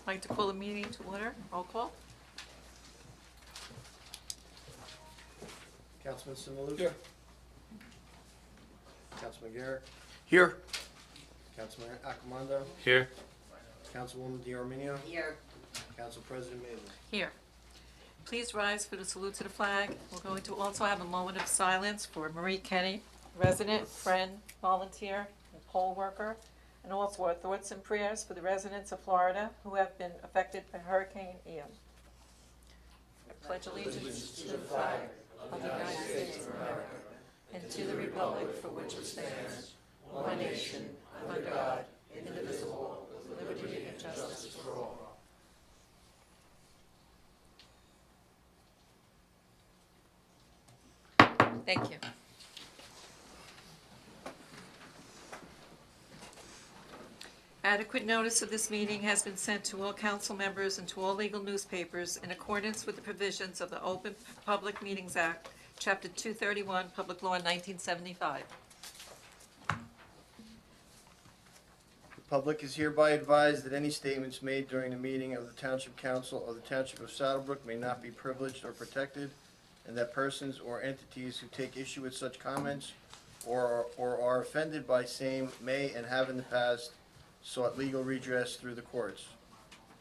I'd like to call the meeting to order. Roll call. Councilman Simalou? Here. Councilman Garrett? Here. Councilman Accomando? Here. Councilwoman DiArminio? Here. Council President Mason? Here. Please rise for the salute to the flag. We're going to also have a moment of silence for Marie Kenny, resident, friend, volunteer, and poll worker, and also our thoughts and prayers for the residents of Florida who have been affected by Hurricane Ian. I pledge allegiance to the flag of the United States of America and to the republic for which it stands, one nation, under God, indivisible, with liberty and justice for all. Thank you. Adequate notice of this meeting has been sent to all council members and to all legal newspapers in accordance with the provisions of the Open Public Meetings Act, Chapter 231, Public Law 1975. The public is hereby advised that any statements made during the meeting of the Township Council of the Township of Saddlebrook may not be privileged or protected, and that persons or entities who take issue with such comments or are offended by same may and have in the past sought legal redress through the courts.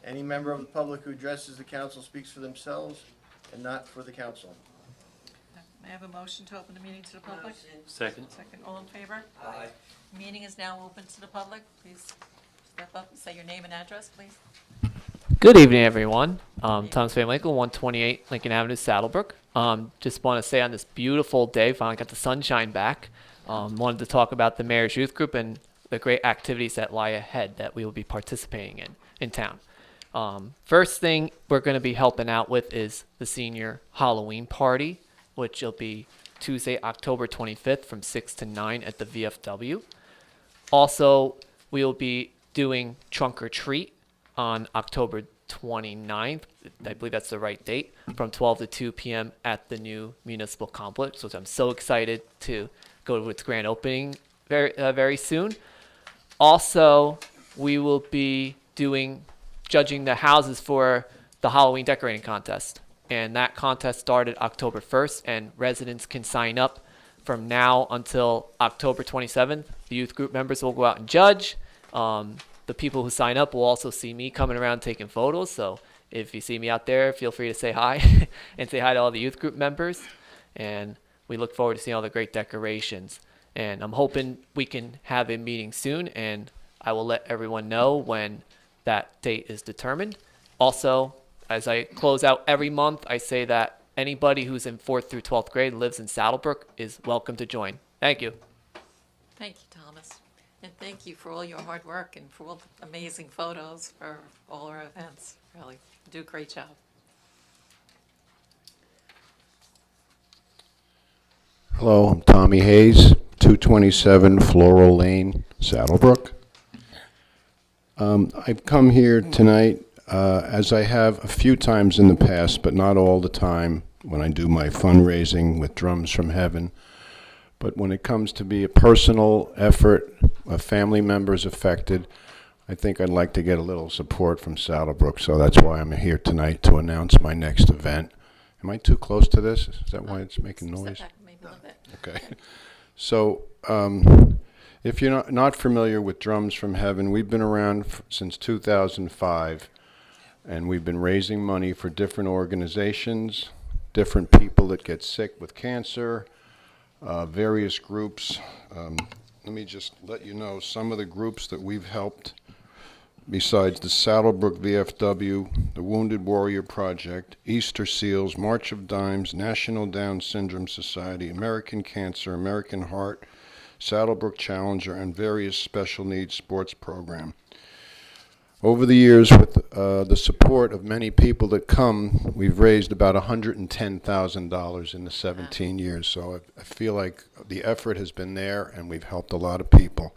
Any member of the public who addresses the council speaks for themselves and not for the council. May I have a motion to open the meeting to the public? Second. Second, all in favor? Aye. Meeting is now open to the public. Please step up and say your name and address, please. Good evening, everyone. Thomas Van Winkle, 128 Lincoln Avenue, Saddlebrook. Just want to say on this beautiful day, finally got the sunshine back. Wanted to talk about the Mayor's Youth Group and the great activities that lie ahead that we will be participating in town. First thing we're going to be helping out with is the senior Halloween party, which will be Tuesday, October 25th from 6 to 9 at the VFW. Also, we will be doing Trunk or Treat on October 29th, I believe that's the right date, from 12 to 2 p.m. at the new municipal complex, which I'm so excited to go to its grand opening very soon. Also, we will be judging the houses for the Halloween decorating contest. And that contest started October 1st, and residents can sign up from now until October 27th. The youth group members will go out and judge. The people who sign up will also see me coming around taking photos. So if you see me out there, feel free to say hi and say hi to all the youth group members. And we look forward to seeing all the great decorations. And I'm hoping we can have a meeting soon, and I will let everyone know when that date is determined. Also, as I close out every month, I say that anybody who's in 4th through 12th grade lives in Saddlebrook is welcome to join. Thank you. Thank you, Thomas. And thank you for all your hard work and for all the amazing photos for all our events. Really, you do a great job. Hello, I'm Tommy Hayes, 227 Floral Lane, Saddlebrook. I've come here tonight, as I have a few times in the past, but not all the time, when I do my fundraising with Drums from Heaven. But when it comes to be a personal effort, a family members affected, I think I'd like to get a little support from Saddlebrook, so that's why I'm here tonight to announce my next event. Am I too close to this? Is that why it's making noise? Step back maybe a little bit. Okay. So, if you're not familiar with Drums from Heaven, we've been around since 2005, and we've been raising money for different organizations, different people that get sick with cancer, various groups. Let me just let you know some of the groups that we've helped besides the Saddlebrook VFW, the Wounded Warrior Project, Easter Seals, March of Dimes, National Down Syndrome Society, American Cancer, American Heart, Saddlebrook Challenger, and various special needs sports program. Over the years, with the support of many people that come, we've raised about $110,000 in the 17 years. So I feel like the effort has been there, and we've helped a lot of people.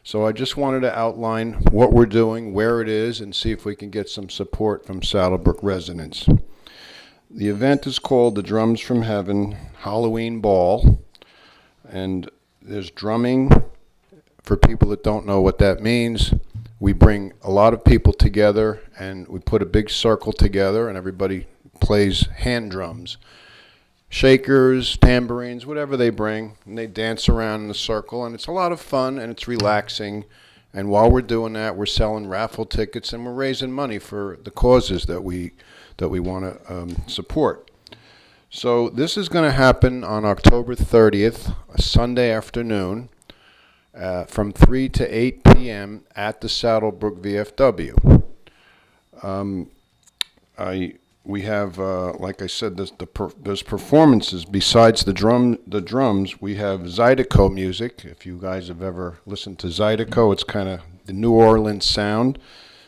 So I just wanted to outline what we're doing, where it is, and see if we can get some support from Saddlebrook residents. The event is called the Drums from Heaven Halloween Ball, and there's drumming. For people that don't know what that means, we bring a lot of people together, and we put a big circle together, and everybody plays hand drums, shakers, tambourines, whatever they bring, and they dance around in a circle, and it's a lot of fun, and it's relaxing. And while we're doing that, we're selling raffle tickets, and we're raising money for the causes that we want to support. So this is going to happen on October 30th, a Sunday afternoon, from 3 to 8 p.m. at the Saddlebrook VFW. We have, like I said, there's performances besides the drums. We have Zydeco music. If you guys have ever listened to Zydeco, it's kind of the New Orleans sound.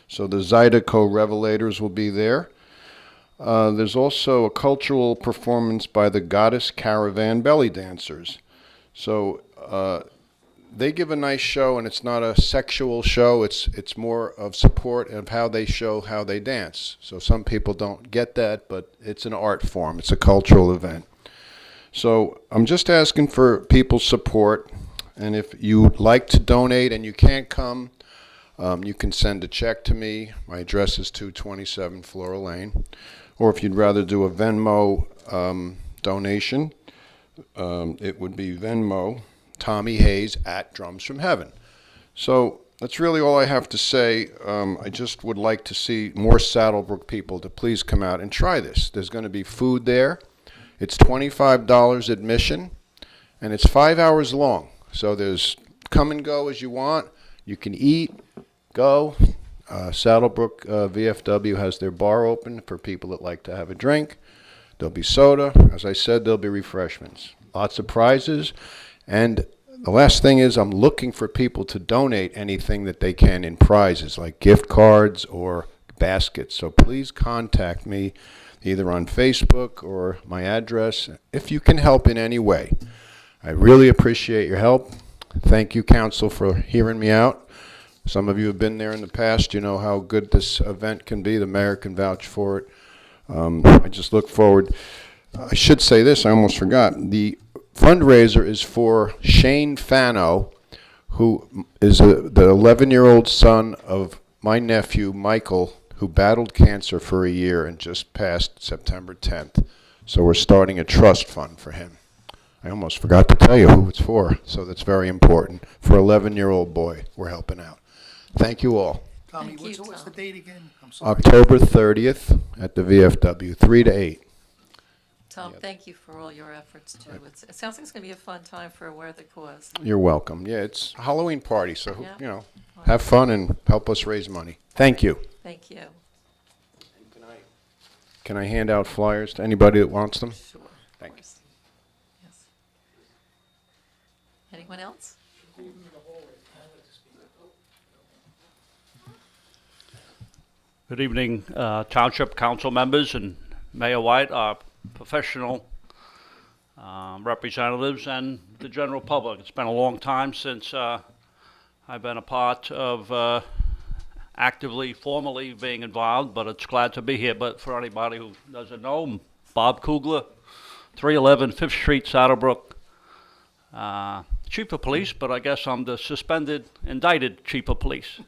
So the Zydeco Revelators will be there. There's also a cultural performance by the Goddess Caravan Belly Dancers. So they give a nice show, and it's not a sexual show. It's more of support of how they show how they dance. So some people don't get that, but it's an art form. It's a cultural event. So I'm just asking for people's support, and if you'd like to donate and you can't come, you can send a check to me. My address is 227 Floral Lane. Or if you'd rather do a Venmo donation, it would be Venmo Tommy Hayes at Drums from Heaven. So that's really all I have to say. I just would like to see more Saddlebrook people to please come out and try this. There's going to be food there. It's $25 admission, and it's 5 hours long. So there's come and go as you want. You can eat, go. Saddlebrook VFW has their bar open for people that like to have a drink. There'll be soda. As I said, there'll be refreshments. Lots of prizes. And the last thing is I'm looking for people to donate anything that they can in prizes, like gift cards or baskets. So please contact me either on Facebook or my address if you can help in any way. I really appreciate your help. Thank you, Council, for hearing me out. Some of you have been there in the past. You know how good this event can be. The mayor can vouch for it. I just look forward. I should say this, I almost forgot. The fundraiser is for Shane Fano, who is the 11-year-old son of my nephew, Michael, who battled cancer for a year and just passed September 10th. So we're starting a trust fund for him. I almost forgot to tell you who it's for, so that's very important. For 11-year-old boy, we're helping out. Thank you all. Tommy, Thank you, what's the Tom. date again? I'm sorry. October 30th at the VFW, 3 to 8. Tom, thank you for all your efforts, too. It sounds like it's going to be a fun time for a worthy cause. You're welcome. Yeah, it's a Halloween party, so, Yeah. you know, have fun and help us raise money. Thank you. Thank you. Can I hand out flyers to anybody that wants them? Sure. of Thank you. course. Yes. Anyone else? Good evening, Township Council members and Mayor White, our professional representatives, and the general public. It's been a long time since I've been a part of actively, formally being involved, but it's glad to be here. But for anybody who doesn't know, I'm Bob Kugler, 311 5th Street, Saddlebrook. Chief of Police, but I guess I'm the suspended, indicted Chief of Police.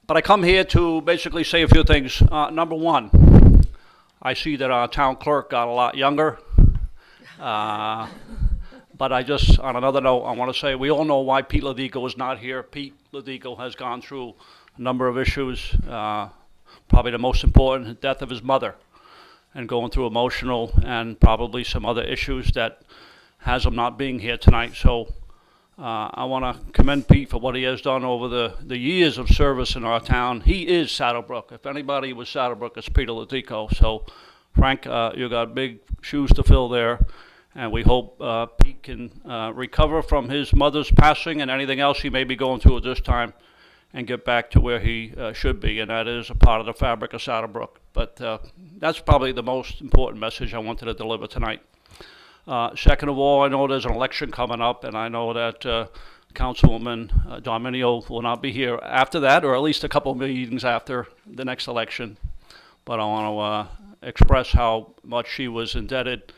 But I come here to basically say a few things. Number one, I see that our town clerk got a lot younger. But I just, on another note, I want to say we all know why Pete Ladico is not here. Pete Ladico has gone through a number of issues, probably the most important, the death of his mother, and going through emotional and probably some other issues that has him not being here tonight. So I want to commend Pete for what he has done over the years of service in our town. He is Saddlebrook. If anybody was Saddlebrook, it's Peter Ladico. So, Frank, you got big shoes to fill there, and we hope Pete can recover from his mother's passing and anything else he may be going through at this time and get back to where he should be, and that is a part of the fabric of Saddlebrook. But that's probably the most important message I wanted to deliver tonight. Second of all, I know there's an election coming up, and I know that Councilwoman Dominio will not be here after that, or at least a couple of meetings after the next election. But I want to express how much she was indebted,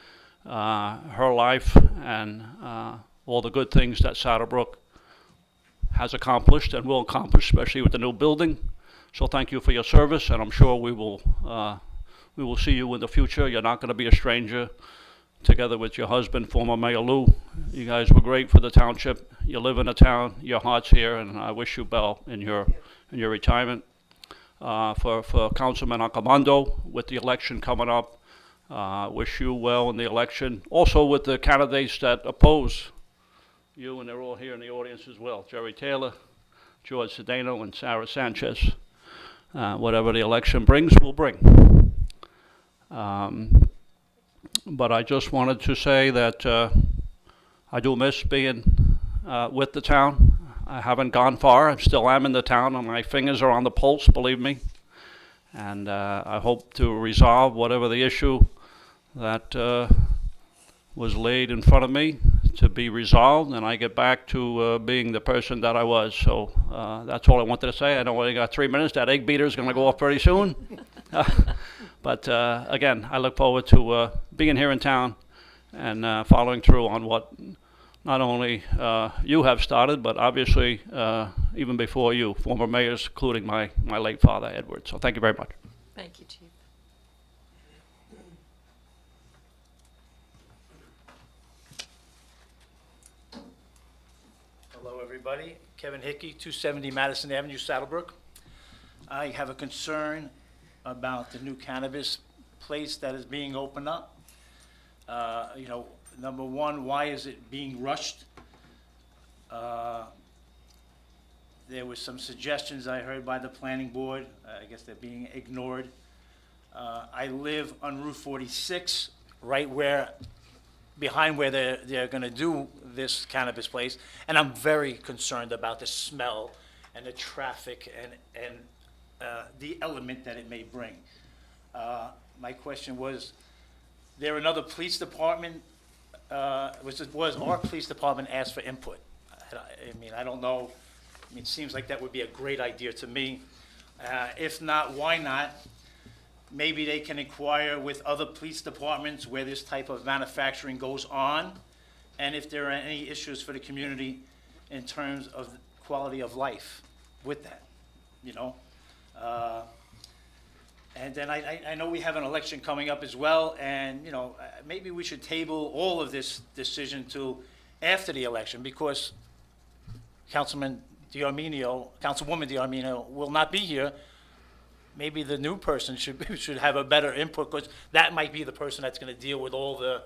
her life, and all the good things that Saddlebrook has accomplished and will accomplish, especially with the new building. So thank you for your service, and I'm sure we will see you in the future. You're not going to be a stranger. Together with your husband, former Mayor Lou, you guys were great for the township. You live in the town, your heart's here, and I wish you well in your retirement. For Councilman Accomando, with the election coming up, wish you well in the election. Also with the candidates that oppose you, and they're all here in the audience as well. Jerry Taylor, George Cedeno, and Sarah Sanchez. Whatever the election brings, will bring. But I just wanted to say that I do miss being with the town. I haven't gone far. I still am in the town, and my fingers are on the pulse, believe me. And I hope to resolve whatever the issue that was laid in front of me to be resolved, and I get back to being the person that I was. So that's all I wanted to say. I know I only got 3 minutes. That egg beater is going to go off very soon. But again, I look forward to being here in town and following through on what not only you have started, but obviously even before you, former mayors, including my late father, Edward. So thank you very much. Thank you, Chief. Hello, everybody. Kevin Hickey, 270 Madison Avenue, Saddlebrook. I have a concern about the new cannabis place that is being opened up. Number one, why is it being rushed? There was some suggestions I heard by the planning board. I guess they're being ignored. I live on Route 46, right behind where they're gonna do this cannabis place, and I'm very concerned about the smell and the traffic and the element that it may bring. My question was, there another police department, was our police department asked for input? I mean, I don't know. I mean, it seems like that would be a great idea to me. If not, why not? Maybe they can inquire with other police departments where this type of manufacturing goes on, and if there are any issues for the community in terms of quality of life with that, you know? And then I know we have an election coming up as well, and, you know, maybe we should table all of this decision till after the election, because Councilwoman D'Arminio will not be here. Maybe the new person should have a better input, because that might be the person that's gonna deal with all the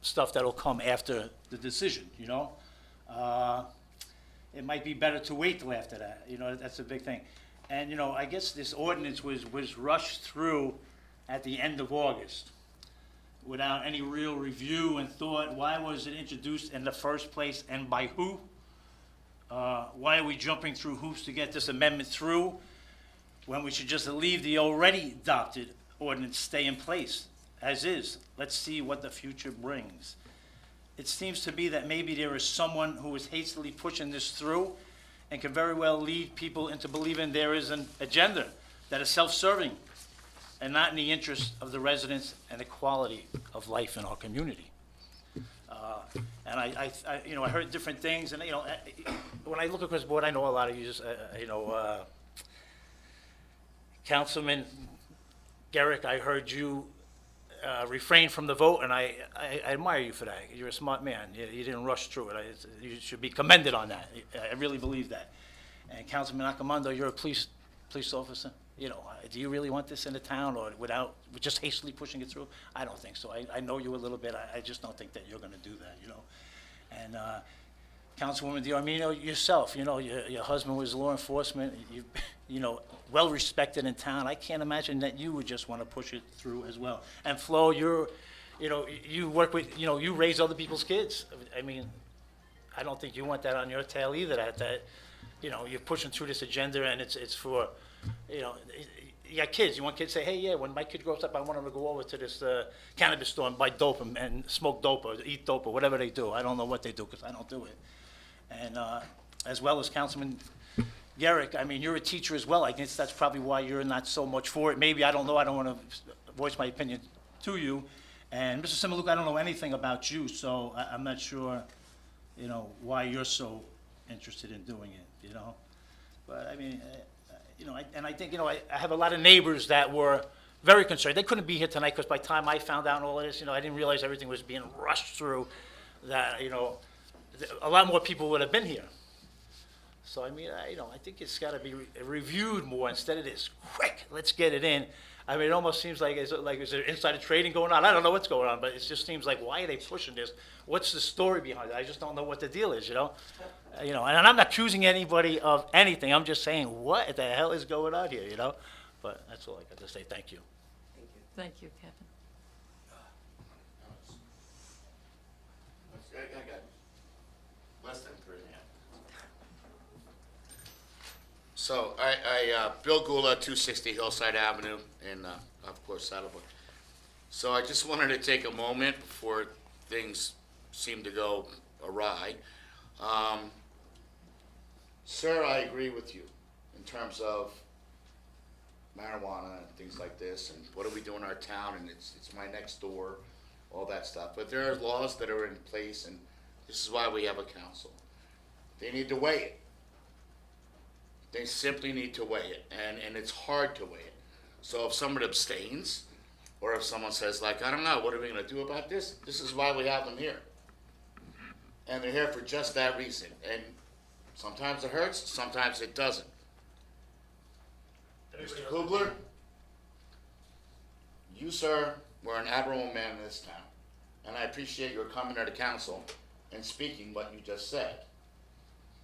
stuff that'll come after the decision, you know? It might be better to wait till after that, you know, that's a big thing. And, you know, I guess this ordinance was rushed through at the end of August without any real review and thought. Why was it introduced in the first place, and by who? Why are we jumping through hoops to get this amendment through when we should just leave the already adopted ordinance stay in place as is? Let's see what the future brings. It seems to be that maybe there is someone who is hastily pushing this through and can very well lead people into believing there is an agenda that is self-serving and not in the interest of the residents and the quality of life in our community. And I heard different things, and, you know, when I look across the board, I know a lot of you, Councilman Garrick, I heard you refrain from the vote, and I admire you for that. You're a smart man. You didn't rush through it. You should be commended on that. I really believe that. And Councilman Accomando, you're a police officer. You know, do you really want this in the town, or without just hastily pushing it through? I don't think so. I know you a little bit. I just don't think that you're going to do that, you know. And Councilwoman D'Arminio, yourself, you know, your husband was law enforcement. You know, well respected in town. I can't imagine that you would just want to push it through as well. And Flo, you work with, you know, you raise other people's kids. I mean, I don't think you want that on your tail either. That you know, you're pushing through this agenda, and it's for, you know, you got kids. You want kids to say, hey, yeah, when my kid grows up, I want him to go over to this cannabis store and buy dope and smoke dope or eat dope or whatever they do. I don't know what they do, because I don't do it. And as well as Councilman Garrick, I mean, you're a teacher as well. I guess that's probably why you're not so much for it. Maybe, I don't know. I don't want to voice my opinion to you. And Mr. Simaluk, I don't know anything about you, so I'm not sure, you know, why you're so interested in doing it, you know? But, I mean, you know, I think, you know, I have a lot of neighbors that were very concerned. They couldn't be here tonight, because by the time I found out all of this, you know, I didn't realize everything was being rushed through, that, you know, a lot more people would have been here. So, I mean, you know, I think it's gotta be reviewed more instead of this quick, let's get it in. I mean, it almost seems like, is there insider trading going on? I don't know what's going on, but it just seems like, why are they pushing this? What's the story behind it? I just don't know what the deal is, you know? You know, and I'm not accusing anybody of anything, I'm just saying, what the hell is going on here, you know? But that's all I got to say, thank you. Thank you, Kevin. I got less than 3.5. So, Bill Gula, 260 Hillside Avenue, in, of course, Saddlebrook. So I just wanted to take a moment before things seem to go awry. Sir, I agree with you in terms of marijuana and things like this, and what do we do in our town, and it's my next door, all that stuff. But there are laws that are in place, and this is why we have a council. They need to weigh it. They simply need to weigh it, and it's hard to weigh it. So if someone abstains, or if someone says, like, I don't know, what are we gonna do about this? This is why we have them here. And they're here for just that reason. And sometimes it hurts, sometimes it doesn't. Mr. Kubler, you, sir, were an admirable man in this town. And I appreciate your coming to the council and speaking what you just said.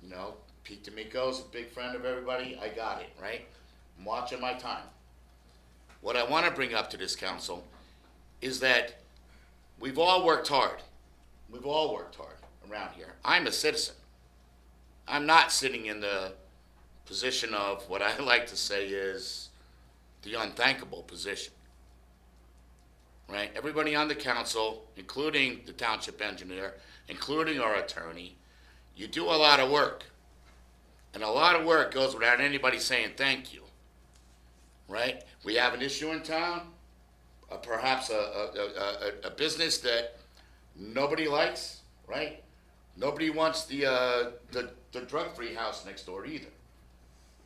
You know, Pete D'Amico's a big friend of everybody. I got it, right? I'm watching my time. What I want to bring up to this council is that we've all worked hard. We've all worked hard around here. I'm a citizen. I'm not sitting in the position of what I like to say is the unthankable position, right? Everybody on the council, including the township engineer, including our attorney, you do a lot of work. And a lot of work goes without anybody saying thank you, right? We have an issue in town, perhaps a business that nobody likes, right? Nobody wants the drug-free house next door either,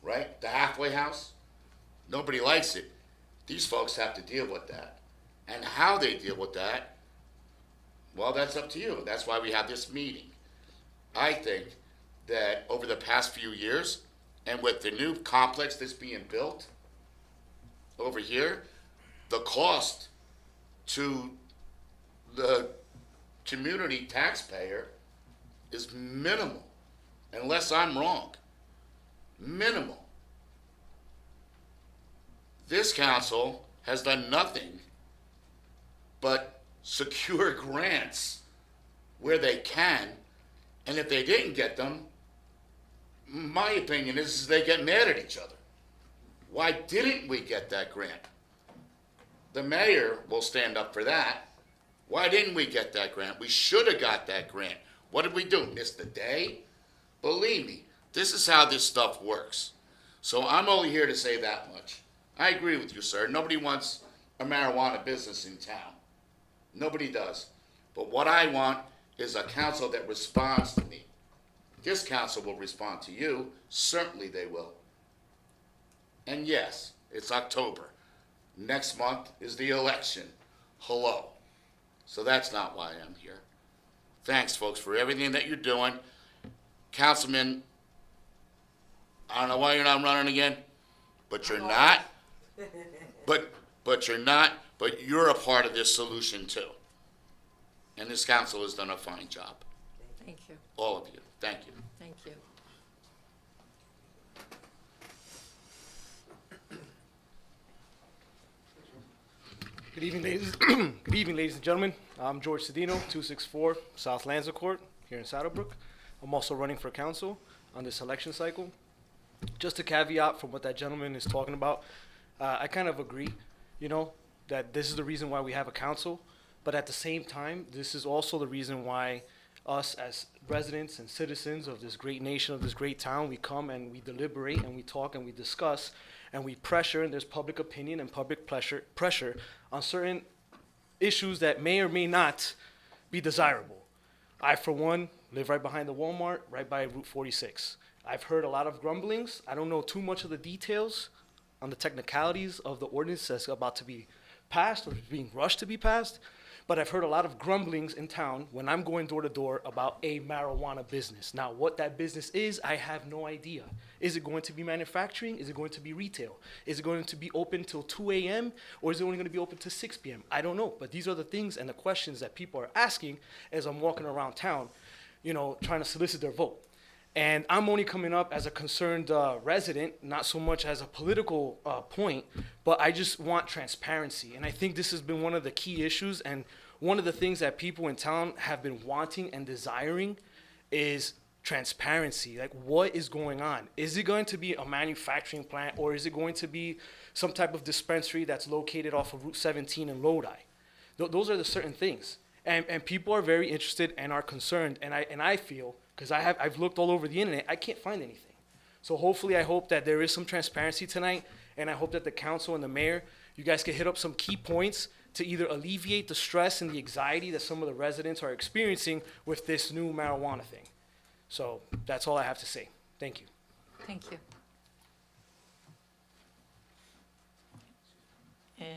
right? The halfway house, nobody likes it. These folks have to deal with that. And how they deal with that, well, that's up to you. That's why we have this meeting. I think that over the past few years, and with the new complex that's being built over here, the cost to the community taxpayer is minimal, unless I'm wrong. Minimal. This council has done nothing but secure grants where they can, and if they didn't get them, my opinion is they get mad at each other. Why didn't we get that grant? The mayor will stand up for that. Why didn't we get that grant? We should have got that grant. What did we do? Miss the day? Believe me, this is how this stuff works. So I'm only here to say that much. I agree with you, sir. Nobody wants a marijuana business in town. Nobody does. But what I want is a council that responds to me. This council will respond to you. Certainly they will. And yes, it's October. Next month is the election. Hello. So that's not why I'm here. Thanks, folks, for everything that you're doing. Councilman, I don't know why you're not running again, but you're not. But you're not, but you're a part of this solution too. And this council has done a fine job. Thank you, All of you. Thank you. thank you. Good evening, ladies. Good evening, ladies and gentlemen. I'm George Cedino, 264 South Lanza Court here in Saddlebrook. I'm also running for council on this election cycle. Just a caveat from what that gentleman is talking about, I kind of agree, you know, that this is the reason why we have a council, but at the same time, this is also the reason why us as residents and citizens of this great nation, of this great town, we come and we deliberate and we talk and we discuss and we pressure, and there's public opinion and public pressure on certain issues that may or may not be desirable. I, for one, Live right behind the Walmart, right by Route 46. I've heard a lot of grumblings. I don't know too much of the details on the technicalities of the ordinance that's about to be passed or being rushed to be passed, but I've heard a lot of grumblings in town when I'm going door to door about a marijuana business. Now, what that business is, I have no idea. Is it going to be manufacturing? Is it going to be retail? Is it going to be open till 2 a.m. or is it only going to be open till 6 p.m.? I don't know, but these are the things and the questions that people are asking as I'm walking around town, trying to solicit their vote. And I'm only coming up as a concerned resident, not so much as a political point, but I just want transparency. And I think this has been one of the key issues, and one of the things that people in town have been wanting and desiring is transparency. Like, what is going on? Is it going to be a manufacturing plant, or is it going to be some type of dispensary that's located off of Route 17 in Lodi? Those are the certain things. And people are very interested and are concerned, and I feel, because I've looked all over the internet, I can't find anything. So hopefully, I hope that there is some transparency tonight, and I hope that the council and the mayor, you guys can hit up some key points to either alleviate the stress and the anxiety that some of the residents are experiencing with this new marijuana thing. So that's all I have to say. Thank you. Thank you.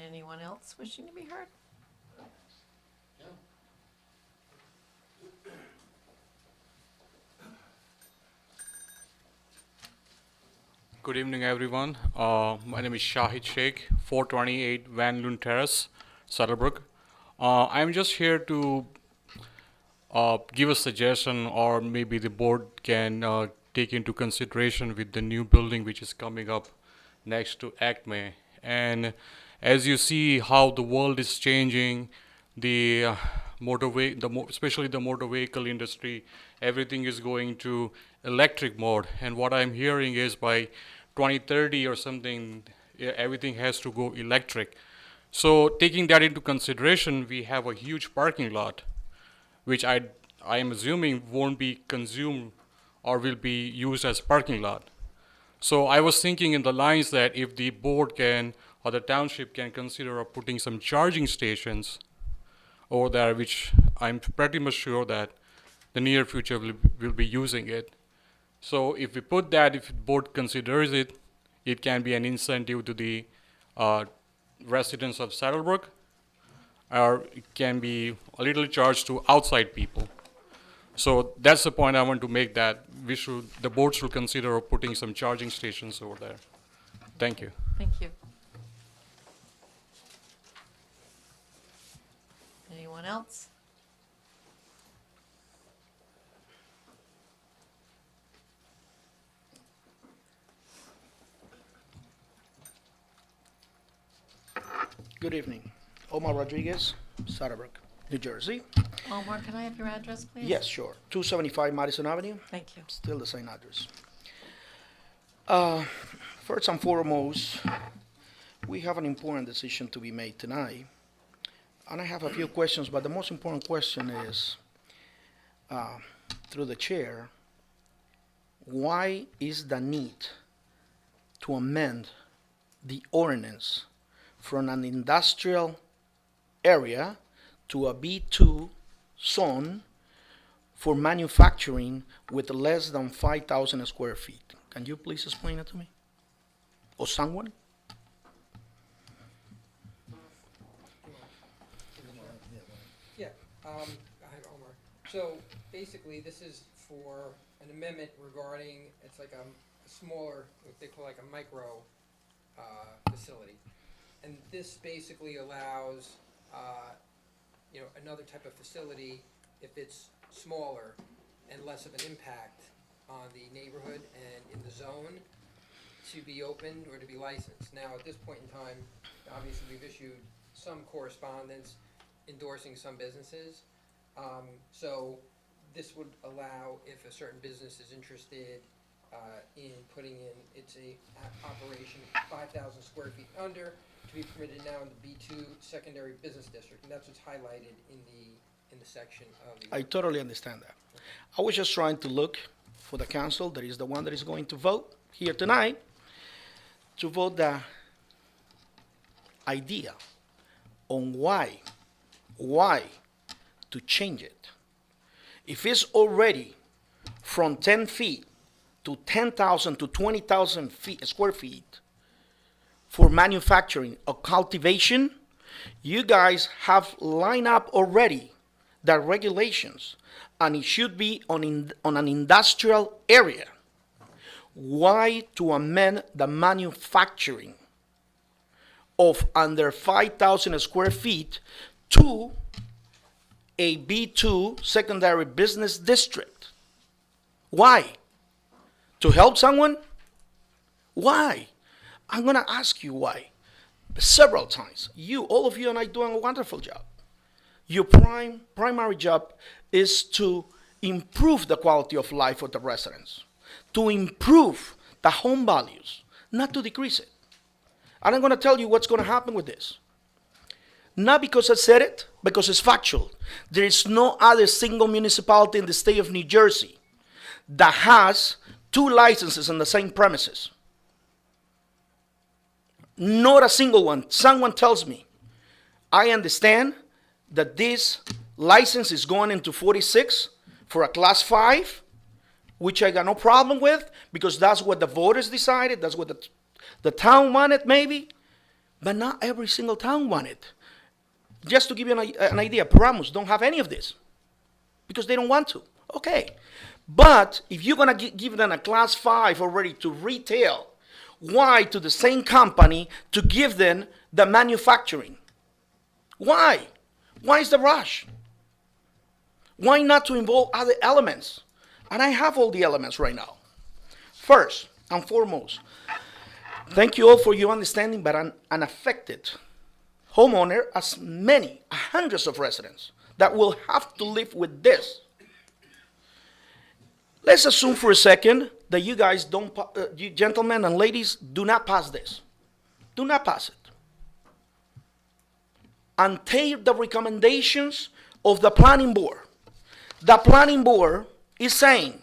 Anyone else wishing to be heard? Good evening, everyone. My name is Shahid Sheikh, 428 Van Loon Terrace, Saddlebrook. I'm just here to give a suggestion, or maybe the board can take into consideration with the new building which is coming up next to Acme. And as you see how the world is changing, the especially the motor vehicle industry, everything is going to electric mode. And what I'm hearing is by 2030 or something, everything has to go electric. So taking that into consideration, we have a huge parking lot, which I am assuming won't be consumed or will be used as parking lot. So I was thinking in the lines that if the board can, or the township can consider putting some charging stations over there, which I'm pretty much sure that the near future will be using it. So if we put that, if the board considers it, it can be an incentive to the residents of Saddlebrook, or it can be a little charge to outside people. So that's the point I want to make, that the board should consider putting some charging stations over there. Thank you. Thank you. Anyone else? Good evening. Omar Rodriguez, Saddlebrook, New Jersey. Omar, can I have your address, please? Yes, sure. 275 Madison Avenue, Thank you. still the same address. First and foremost, we have an important decision to be made tonight. And I have a few questions, but the most important question is, through the chair, why is the need to amend the ordinance from an industrial area to a B2 zone for manufacturing with less than 5,000 square feet? Can you please explain it to me? Or someone? Yeah, hi, Omar. So basically, this is for an amendment regarding, it's like a smaller, what they call like a micro facility. And this basically allows, another type of facility, if it's smaller and less of an impact on the neighborhood and in the zone, to be opened or to be licensed. Now, at this point in time, obviously, we've issued some correspondence endorsing some businesses. So this would allow, if a certain business is interested in putting in its operation 5,000 square feet under, to be permitted now in the B2 secondary business district, and that's what's highlighted in the section of the. I totally understand that. I was just trying to look for the council, that is the one that is going to vote here tonight, to vote the idea on why to change it. if it's already from 10 feet to 10,000 to 20,000 square feet for manufacturing or cultivation, you guys have lined up already the regulations, and it should be on an industrial area. Why to amend the manufacturing of under 5,000 square feet to a B2 secondary business district? Why? To help someone? Why? I'm going to ask you why. Several times. All of you and I doing a wonderful job. Your primary job is to improve the quality of life of the residents, to improve the home values, not to decrease it. And I'm going to tell you what's going to happen with this. Not because I said it, because it's factual. There is no other single municipality in the state of New Jersey that has 2 licenses on the same premises. Not a single one. Someone tells me, I understand that this license is going into 46 for a class 5, which I got no problem with, because that's what the voters decided, that's what the town wanted maybe, but not every single town wanted. Just to give you an idea, Paramus don't have any of this, because they don't want to. Okay, but if you're going to give them a class 5 already to retail, why to the same company to give them the manufacturing? Why? Why is the rush? Why not to involve other elements? And I have all the elements right now. First and foremost, thank you all for your understanding, but an affected homeowner, as many, hundreds of residents that will have to live with this. Let's assume for a second that you guys don't, you gentlemen and ladies, do not pass this. Do not pass it. And take the recommendations of the planning board. The planning board is saying,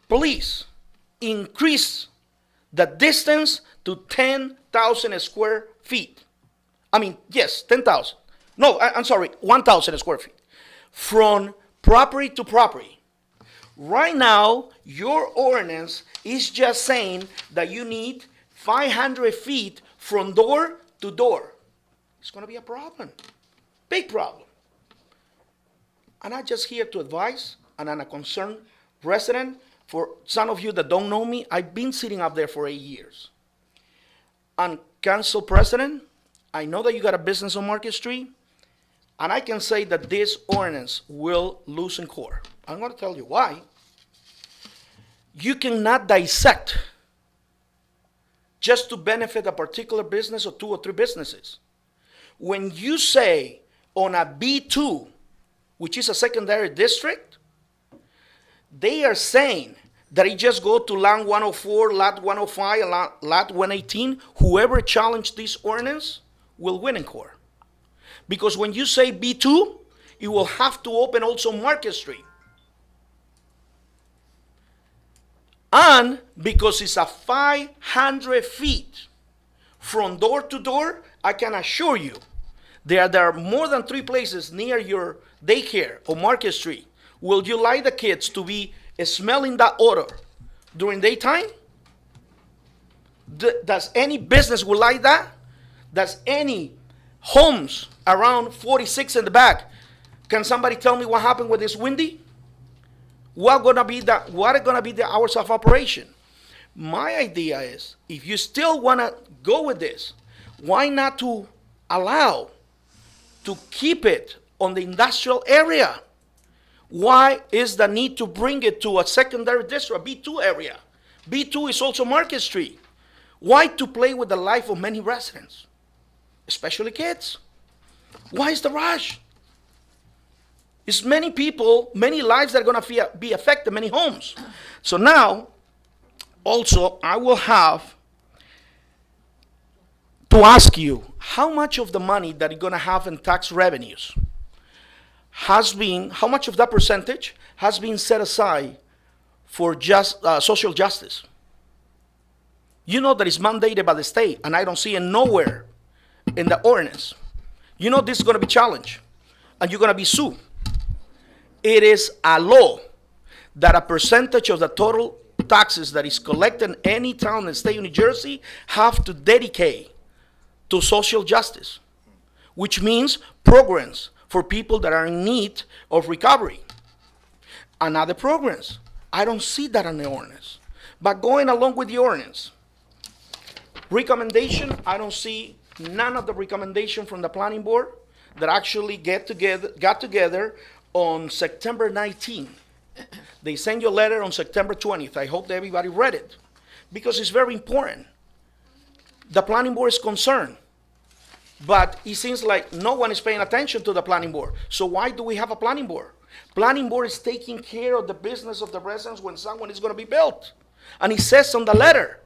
please increase the distance to 10,000 square feet. I mean, yes, 10,000. No, I'm sorry, 1,000 square feet. From property to property. Right now, your ordinance is just saying that you need 500 feet from door to door. It's going to be a problem. Big problem. And I'm just here to advise, and I'm a concerned resident. For some of you that don't know me, I've been sitting up there for 8 years. And council president, I know that you got a business on Market Street, and I can say that this ordinance will lose in court. I'm going to tell you why. You cannot dissect just to benefit a particular business or 2 or 3 businesses. When you say on a B2, which is a secondary district, they are saying that it just go to lot 104, lot 105, and lot 118. Whoever challenged this ordinance will win in court. Because when you say B2, it will have to open also Market Street. And because it's a 500 feet from door to door, I can assure you there are more than 3 places near your daycare or Market Street. Will you like the kids to be smelling that odor during daytime? Does any business would like that? Does any homes around 46 in the back? Can somebody tell me what happened when it's windy? What are gonna be the hours of operation? My idea is, if you still wanna go with this, why not to allow to keep it on the industrial area? Why is the need to bring it to a secondary district, a B2 area? B2 is also Market Street. Why to play with the life of many residents, especially kids? Why is the rush? It's many people, many lives that are going to be affected, many homes. So now, also, I will have to ask you, how much of the money that you're going to have in tax revenues how much of that percentage has been set aside for social justice? You know that it's mandated by the state, and I don't see it nowhere in the ordinance. You know this is going to be challenged, and you're going to be sued. It is a law that a percentage of the total taxes that is collected in any town in the state of New Jersey have to dedicate to social justice, which means programs for people that are in need of recovery and other programs. I don't see that in the ordinance. But going along with the ordinance, recommendation, I don't see none of the recommendation from the planning board that actually got together on September 19th. They sent you a letter on September 20th. I hope that everybody read it because it's very important. The planning board is concerned, but it seems like no one is paying attention to the planning board. So why do we have a planning board? Planning board is taking care of the business of the residents when someone is going to be built. And it says on the letter,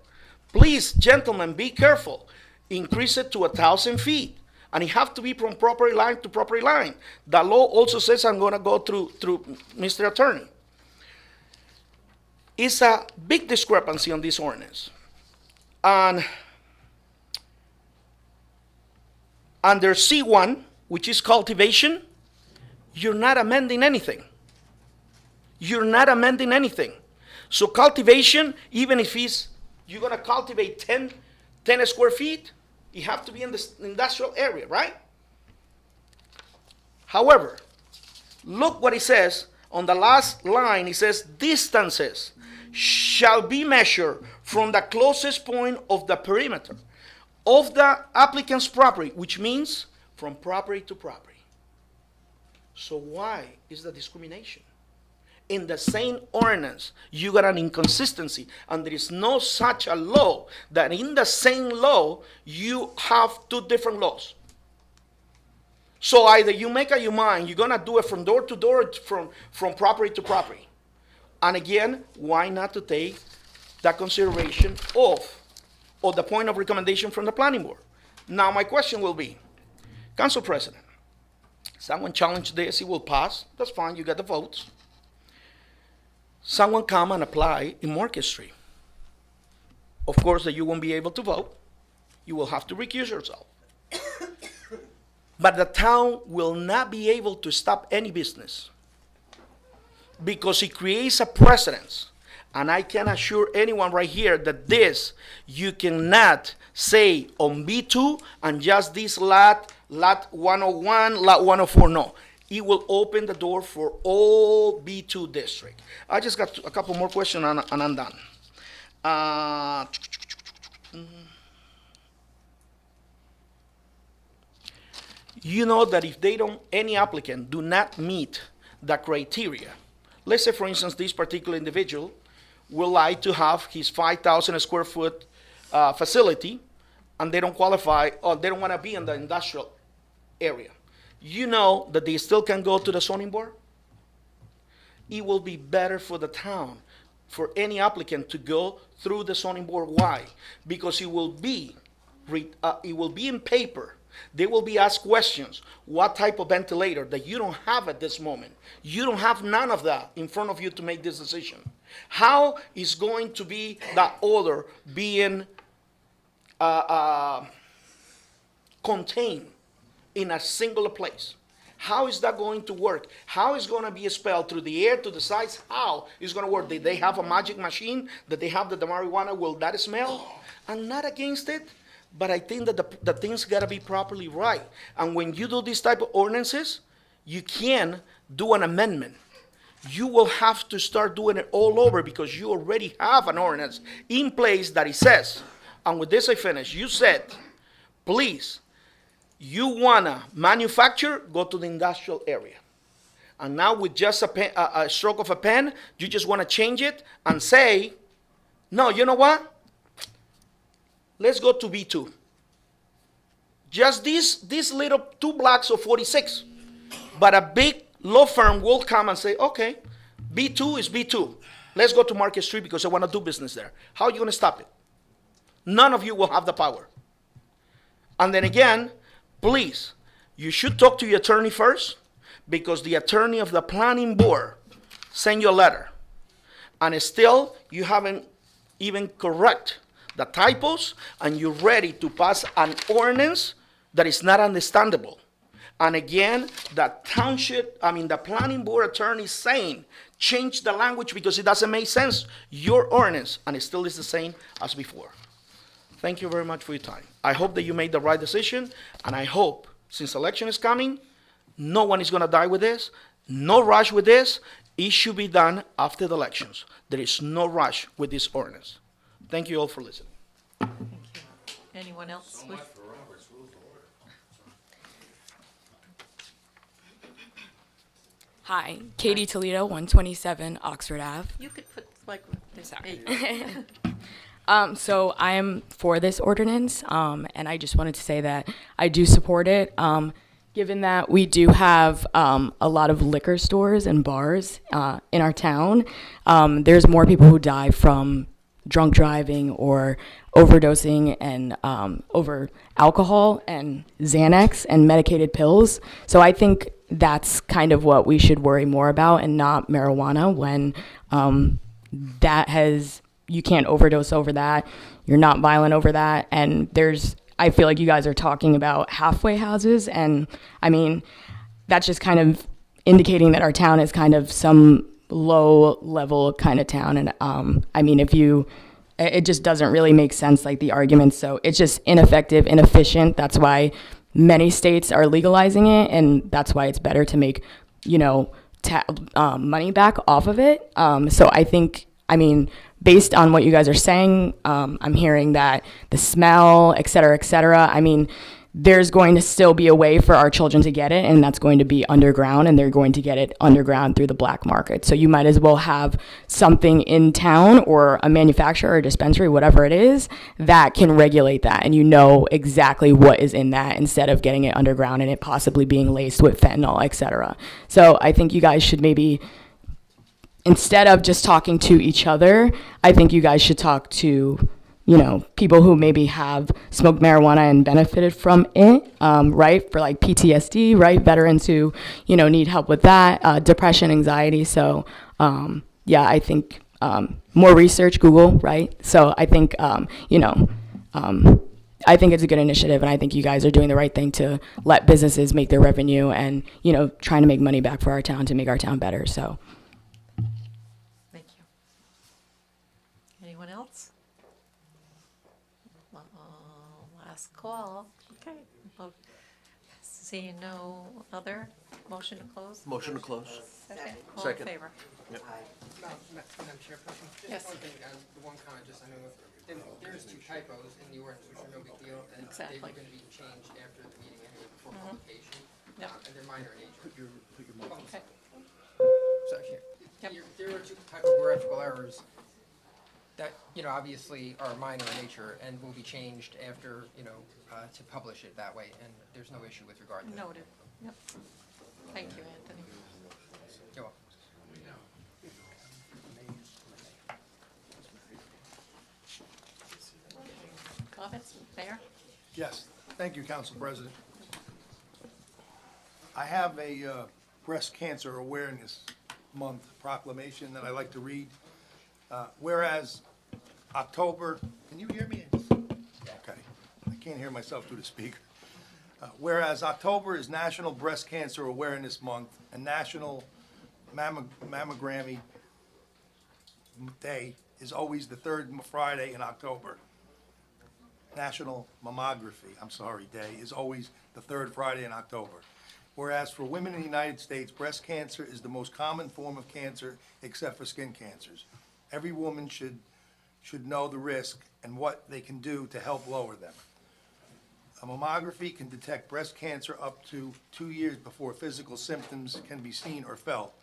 please, gentlemen, be careful. Increase it to 1,000 feet. And it have to be from property line to property line. The law also says I'm going to go through Mr. Attorney. It's a big discrepancy on this ordinance. And under C1, which is cultivation, you're not amending anything. You're not amending anything. So cultivation, even if you're going to cultivate 10 square feet, you have to be in the industrial area, right? However, look what it says on the last line. It says distances shall be measured from the closest point of the perimeter of the applicant's property, which means from property to property. So why is the discrimination? In the same ordinance, you got an inconsistency, and there is no such a law that in the same law you have two different laws. So either you make up your mind, you're gonna do it from door to door, from property to property. And again, why not to take that consideration of the point of recommendation from the planning board? Now my question will be, Council President, someone challenged this, it will pass, that's fine, you got the votes. Someone come and apply in Market Street. Of course that you won't be able to vote, you will have to recuse yourself. But the town will not be able to stop any business because it creates a precedence. And I can assure anyone right here that this, you cannot say on B2 and just this lot 101, lot 104, no. It will open the door for all B2 district. I just got a couple more questions and I'm done. You know that if any applicant do not meet the criteria, let's say for instance this particular individual would like to have his 5,000 square foot facility and they don't qualify or they don't want to be in the industrial area. You know that they still can go to the zoning board? It will be better for the town, for any applicant to go through the zoning board. Why? Because it will be in paper. They will be asked questions. What type of ventilator that you don't have at this moment? You don't have none of that in front of you to make this decision. How is going to be the odor being contained in a singular place? How is that going to work? How is going to be expelled through the air to the sides? How is going to work? Did they have a magic machine that they have that the marijuana will that smell? I'm not against it, but I think that the things got to be properly right. And when you do these type of ordinances, you can do an amendment. You will have to start doing it all over because you already have an ordinance in place that it says, and with this I finish, you said, please, you wanna manufacture, go to the industrial area. And now with just a stroke of a pen, you just wanna change it and say, no, you know what? Let's go to B2. Just these little 2 blocks of 46. But a big law firm will come and say, okay, B2 is B2. Let's go to Market Street because I wanna do business there. How are you gonna stop it? None of you will have the power. And then again, please, you should talk to your attorney first because the attorney of the planning board sent you a letter. And still, you haven't even correct the typos and you're ready to pass an ordinance that is not understandable. And again, the planning board attorney is saying, change the language because it doesn't make sense. Your ordinance, and it still is the same as before. Thank you very much for your time. I hope that you made the right decision, and I hope, since election is coming, no one is gonna die with this, no rush with this. It should be done after the elections. There is no rush with this ordinance. Thank you all for listening. Thank you. Anyone else? Hi, Katie Toledo, 127 Oxford Ave. You could put, like, this. Sorry. Hey. So I am for this ordinance, and I just wanted to say that I do support it. Given that we do have a lot of liquor stores and bars in our town, there's more people who die from drunk driving or overdosing and over alcohol and Xanax and medicated pills. So I think that's kind of what we should worry more about, and not marijuana, when you can't overdose over that, you're not violent over that, and I feel like you guys are talking about halfway houses, and I mean, that's just kind of indicating that our town is kind of some low level kind of town, and I mean, it just doesn't really make sense, like the arguments, so it's just ineffective, inefficient. That's why many states are legalizing it, and that's why it's better to make, money back off of it. So I think, I mean, based on what you guys are saying, I'm hearing that the smell, et cetera, I mean, there's going to still be a way for our children to get it, and that's going to be underground, and they're going to get it underground through the black market. So you might as well have something in town, or a manufacturer or dispensary, whatever it is, that can regulate that, and you know exactly what is in that, instead of getting it underground and it possibly being laced with fentanyl, et cetera. So I think you guys should maybe, instead of just talking to each other, I think you guys should talk to, people who maybe have smoked marijuana and benefited from it, right? For like PTSD, right? Veterans who, need help with that, depression, anxiety. So, I think more research, Google, right? So I think, I think it's a good initiative, and I think you guys are doing the right thing to let businesses make their revenue and, trying to make money back for our town to make our town better. So. Thank you. Anyone else? Last call. Okay. Seeing no other, motion to close? Motion to close. Second. All in Second. favor? Madam Chairperson? Yes. One thing, the one comment, just I know, there's 2 typos in the ordinance, which are no big deal, and they were Exactly. gonna be changed after the meeting anyway, before publication. Yep. And they're minor in nature. Okay. So here, Yep. there are 2 typographical errors that, obviously are minor in nature and will be changed after, to publish it that way, and there's no issue with regard to that. Noted. Yep. Thank you, Anthony. You're welcome. Comments? Mayor? Yes, thank you, Council President. I have a Breast Cancer Awareness Month proclamation that I like to read. Whereas October, can you hear me? Okay, I can't hear myself through the speaker. Whereas October is National Breast Cancer Awareness Month and National Mammogrammy Day is always the 3rd Friday in October. National Mammography, Day is always the 3rd Friday in October. Whereas for women in the United States, breast cancer is the most common form of cancer except for skin cancers. Every woman should know the risk and what they can do to help lower them. A mammography can detect breast cancer up to 2 years before physical symptoms can be seen or felt.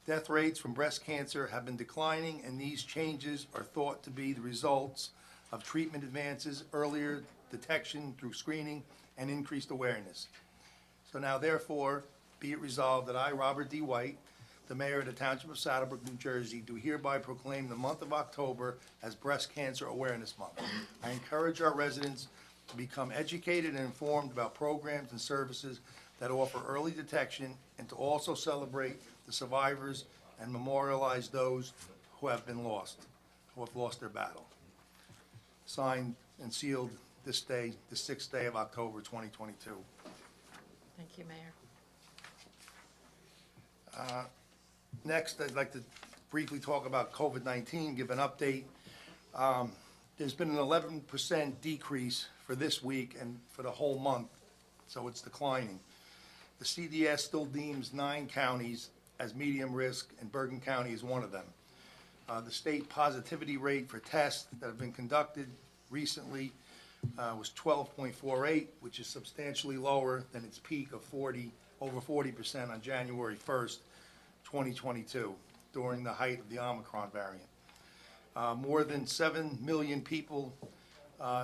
Death rates from breast cancer have been declining, and these changes are thought to be the results of treatment advances, earlier detection through screening, and increased awareness. So now therefore, be it resolved that I, Robert D. White, the mayor of the Township of Saddlebrook, New Jersey, do hereby proclaim the month of October as Breast Cancer Awareness Month. I encourage our residents to become educated and informed about programs and services that offer early detection, and to also celebrate the survivors and memorialize those who have been lost, who have lost their battle. Signed and sealed this day, the 6th day of October, 2022. Thank you, Mayor. Next, I'd like to briefly talk about COVID-19, give an update. There's been an 11% decrease for this week and for the whole month, so it's declining. The CDS still deems 9 counties as medium risk, and Bergen County is one of them. The state positivity rate for tests that have been conducted recently was 12.48, which is substantially lower than its peak of over 40% on January 1st, 2022, during the height of the Omicron variant. More than 7 million people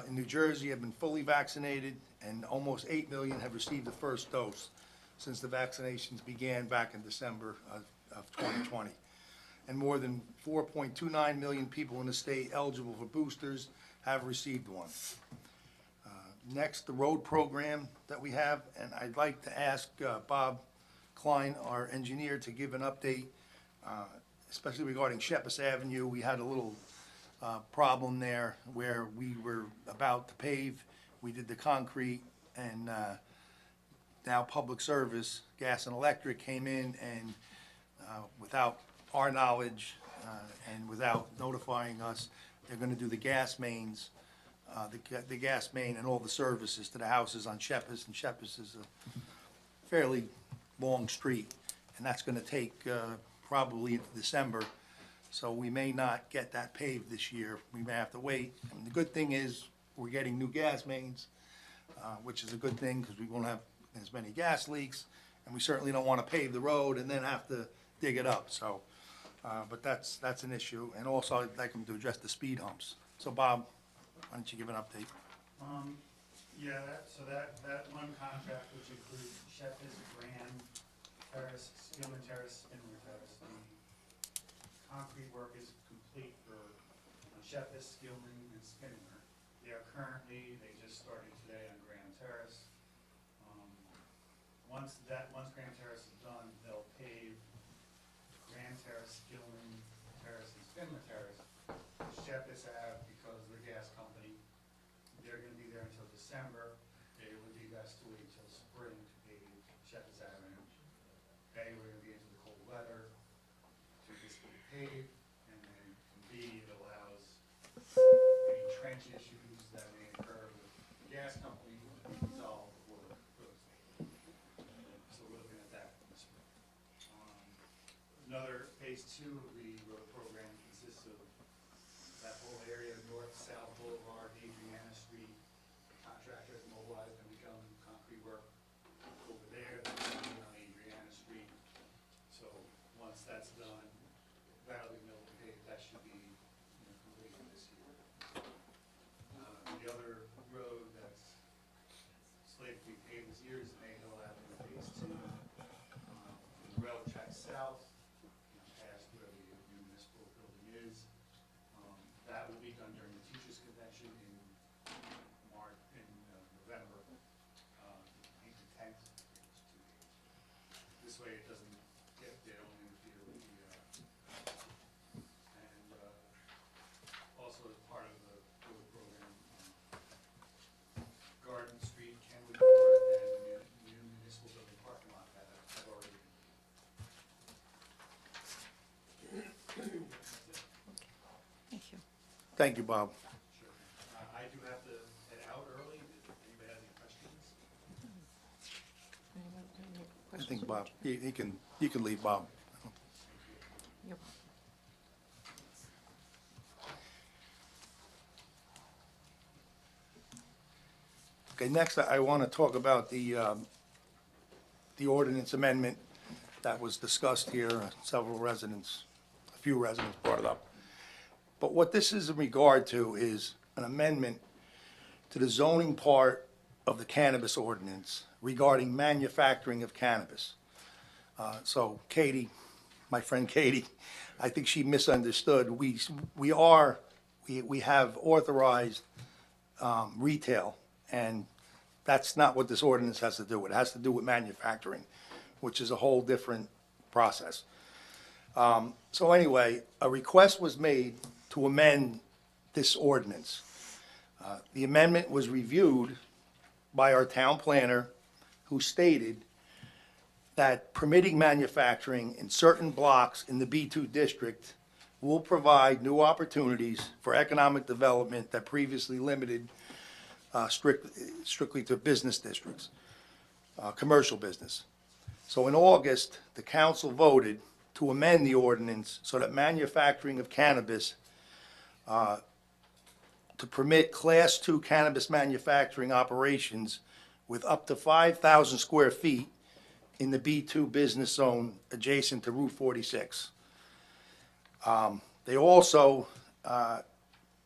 in New Jersey have been fully vaccinated, and almost 8 million have received the first dose since the vaccinations began back in December of 2020. And more than 4.29 million people in the state eligible for boosters have received one. Next, the road program that we have, and I'd like to ask Bob Klein, our engineer, to give an update, especially regarding Sheppes Avenue. We had a little problem there where we were about to pave. We did the concrete, and now Public Service, Gas and Electric came in and without our knowledge and without notifying us, they're gonna do the gas mains, the gas main and all the services to the houses on Sheppes, and Sheppes is a fairly long street, and that's gonna take probably into December, so we may not get that paved this year. We may have to wait. And the good thing is, we're getting new gas mains, which is a good thing, because we won't have as many gas leaks, and we certainly don't wanna pave the road and then have to dig it up, so, but that's an issue. And also, I'd like them to address the speed humps. So Bob, why don't you give an update? Yeah, that one contract, which includes Sheppes, Grand Terrace, Skillman Terrace, Spindler Terrace, the concrete work is complete for Sheppes, Skillman, and Spindler. They they just started today on Grand Terrace. Once Grand Terrace is done, they'll pave Grand Terrace, Skillman Terrace, and Spindler Terrace. Sheppes Ave, because of the gas company, they're gonna be there until December. It would be best to wait until spring to pave Sheppes Avenue. A, we're gonna be into the cold weather, to basically pave, and then B, it allows any trench issues that may occur with the gas company to be resolved before it goes. So we're looking at that in the spring. Another phase 2 of the road program consists of that whole area, north-south boulevard, Adriana Street. The contractor has mobilized and begun concrete work over there, then on Adriana Street. So once that's done, that'll be middle paved, that should be completed this year. The other road that's slated to be paved this year is Mayhill Avenue Phase 2. The railroad track south, past where the new municipal building is. That will be done during the teachers' convention in November, 8th to 10th. This way it doesn't get, they don't interfere with the, and also as part of the road program, Garden Street, Kenwood Court, and the new municipal building parking lot that have already been. Thank you. Thank you, Bob. Sure. I do have to head out early. If anybody has any questions? Anyone have any I questions? think Bob, you can leave, Bob. You're- Okay, next, I want to talk about the ordinance amendment that was discussed here. Several residents, a few residents brought it up. But what this is in regard to is an amendment to the zoning part of the cannabis ordinance regarding manufacturing of cannabis. So Katie, my friend Katie, I think she misunderstood. We have authorized retail, and that's not what this ordinance has to do with. It has to do with manufacturing, which is a whole different process. So anyway, a request was made to amend this ordinance. The amendment was reviewed by our town planner, who stated that permitting manufacturing in certain blocks in the B2 district will provide new opportunities for economic development that previously limited strictly to business districts, commercial business. So in August, the council voted to amend the ordinance so that manufacturing of cannabis, to permit Class 2 cannabis manufacturing operations with up to 5,000 square feet in the B2 business zone adjacent to Route 46. They also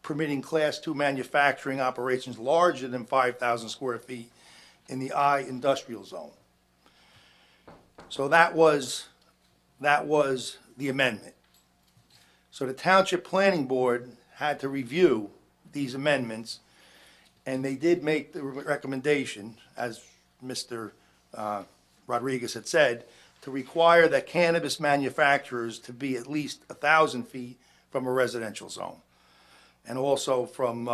permitting Class 2 manufacturing operations larger than 5,000 square feet in the I industrial zone. So that was the amendment. So the Township Planning Board had to review these amendments, and they did make the recommendation, as Mr. Rodriguez had said, to require that cannabis manufacturers to be at least 1,000 feet from a residential zone. And also from,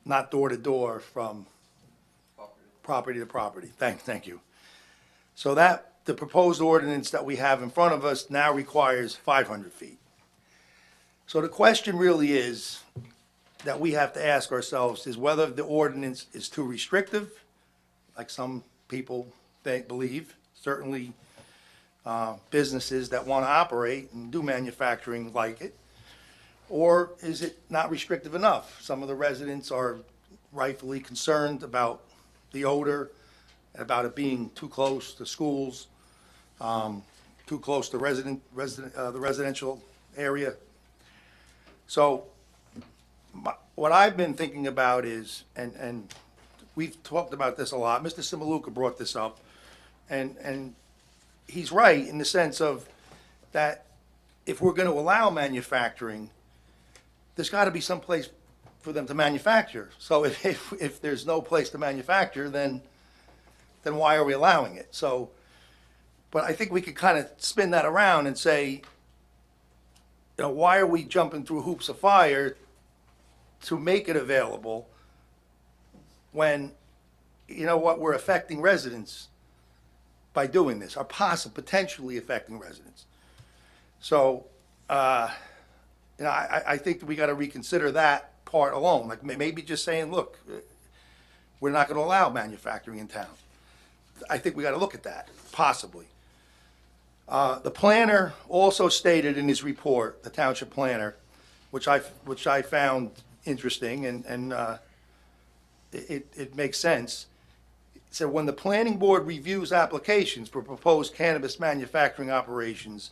not door to door, from property to property. Thank you. So that, the proposed ordinance that we have in front of us now requires 500 feet. So the question really is, that we have to ask ourselves, is whether the ordinance is too restrictive, like some people believe, certainly businesses that want to operate and do manufacturing like it, or is it not restrictive enough? Some of the residents are rightfully concerned about the odor, about it being too close to schools, too close to the residential area. So what I've been thinking about is, and we've talked about this a lot, Mr. Simaluka brought this up, and he's right in the sense of that if we're going to allow manufacturing, there's got to be some place for them to manufacture. So if there's no place to manufacture, then why are we allowing it? So, but I think we could kind of spin that around and say, you know, why are we jumping through hoops of fire to make it available when, you know what, we're affecting residents by doing this, or potentially affecting residents. So, you know, I think we got to reconsider that part alone. Like maybe just saying, look, we're not going to allow manufacturing in town. I think we got to look at that, possibly. The planner also stated in his report, the township planner, which I found interesting, and it makes sense. It said, when the planning board reviews applications for proposed cannabis manufacturing operations,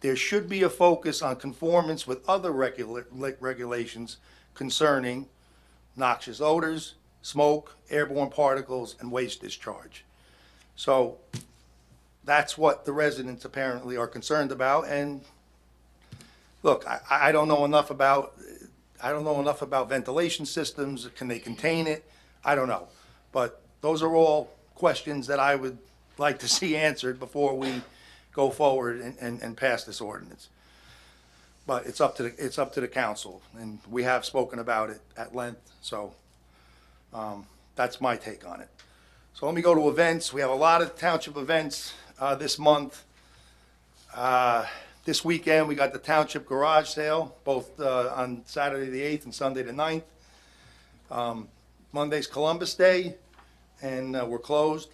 there should be a focus on conformance with other regulations concerning noxious odors, smoke, airborne particles, and waste discharge. So that's what the residents apparently are concerned about. And look, I don't know enough about ventilation systems. Can they contain it? I don't know. But those are all questions that I would like to see answered before we go forward and pass this ordinance. But it's up to the council, and we have spoken about it at length. So that's my take on it. So let me go to events. We have a lot of township events this month. This weekend, we got the township garage sale, both on Saturday the 8th and Sunday the 9th. Monday's Columbus Day, and we're closed.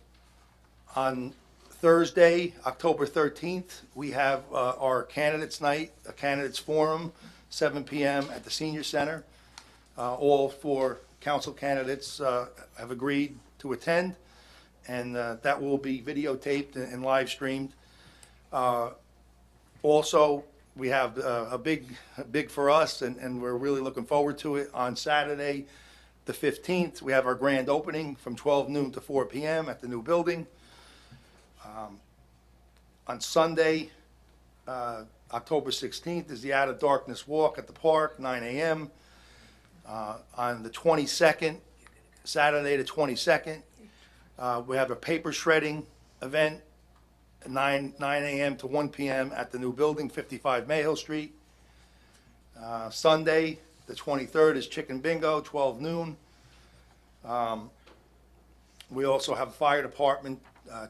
On Thursday, October 13th, we have our candidates night, a candidates forum, 7 p.m. at the senior center. All four council candidates have agreed to attend, and that will be videotaped and live streamed. Also, we have a big for us, and we're really looking forward to it. On Saturday, the 15th, we have our grand opening from 12 noon to 4 p.m. at the new building. On Sunday, October 16th, is the Out of Darkness Walk at the park, 9 a.m. On the 22nd, Saturday the 22nd, we have a paper shredding event, 9 a.m. to 1 p.m. at the new building, 55 Mayhill Street. Sunday, the 23rd, is Chicken Bingo, 12 noon. We also have a fire department,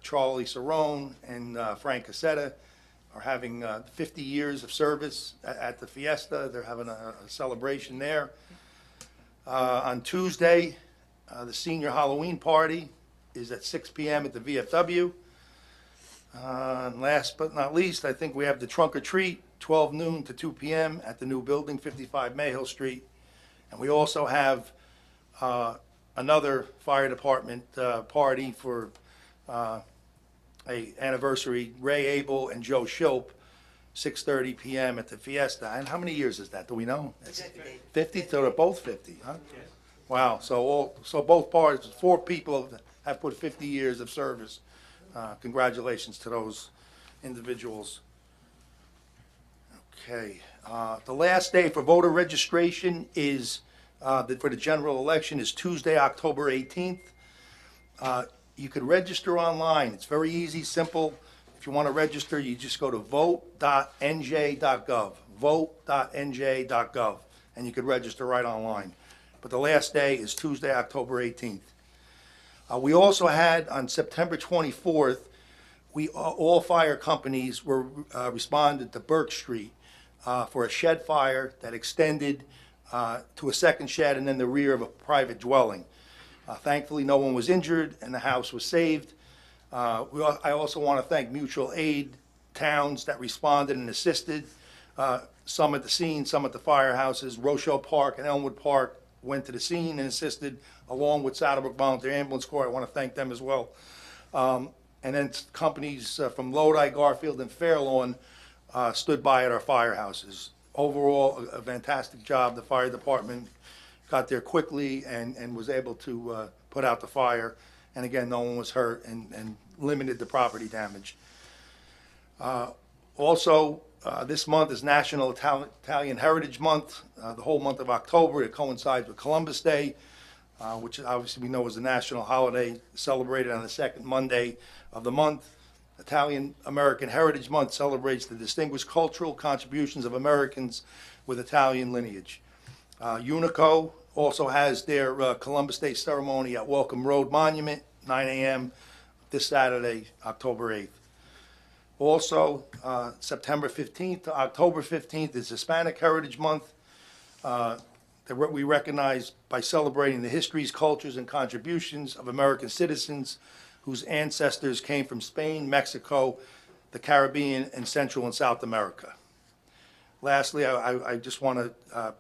Charlie Cerrone and Frank Cassetta are having 50 years of service at the Fiesta. They're having a celebration there. On Tuesday, the senior Halloween party is at 6 p.m. at the VFW. And last but not least, I think we have the trunk or treat, 12 noon to 2 p.m. at the new building, 55 Mayhill Street. And we also have another fire department party for a anniversary, Ray Abel and Joe Shilp, 6:30 p.m. at the Fiesta. And how many years is that? Do we know? 50. So they're both 50, huh? Wow. So both parties, 4 people have put 50 years of service. Congratulations to those individuals. Okay. The last day for voter registration is for the general election is Tuesday, October 18th. You could register online. It's very easy, simple. If you want to register, you just go to vote.nj.gov, vote.nj.gov, and you could register right online. But the last day is Tuesday, October 18th. We also had on September 24th, all fire companies were responded to Burke Street for a shed fire that extended to a second shed and then the rear of a private dwelling. Thankfully, no one was injured and the house was saved. I also want to thank mutual aid towns that responded and assisted. Some at the scene, some at the firehouses. Rochelle Park and Elmwood Park went to the scene and assisted, along with Saddlebrook Volunteer Ambulance Corps. I want to thank them as well. And then companies from Lodi, Garfield, and Fairlawn stood by at our firehouses. Overall, a fantastic job. The fire department got there quickly and was able to put out the fire. And again, no one was hurt and limited the property damage. Also, this month is National Italian Heritage Month. The whole month of October, it coincides with Columbus Day, which obviously we know is a national holiday celebrated on the second Monday of the month. Italian American Heritage Month celebrates the distinguished cultural contributions of Americans with Italian lineage. Unico also has their Columbus Day ceremony at Welcome Road Monument, 9 a.m. this Saturday, October 8th. Also, September 15th to October 15th is Hispanic Heritage Month. We recognize by celebrating the histories, cultures, and contributions of American citizens whose ancestors came from Spain, Mexico, the Caribbean, and Central and South America. Lastly, I just want to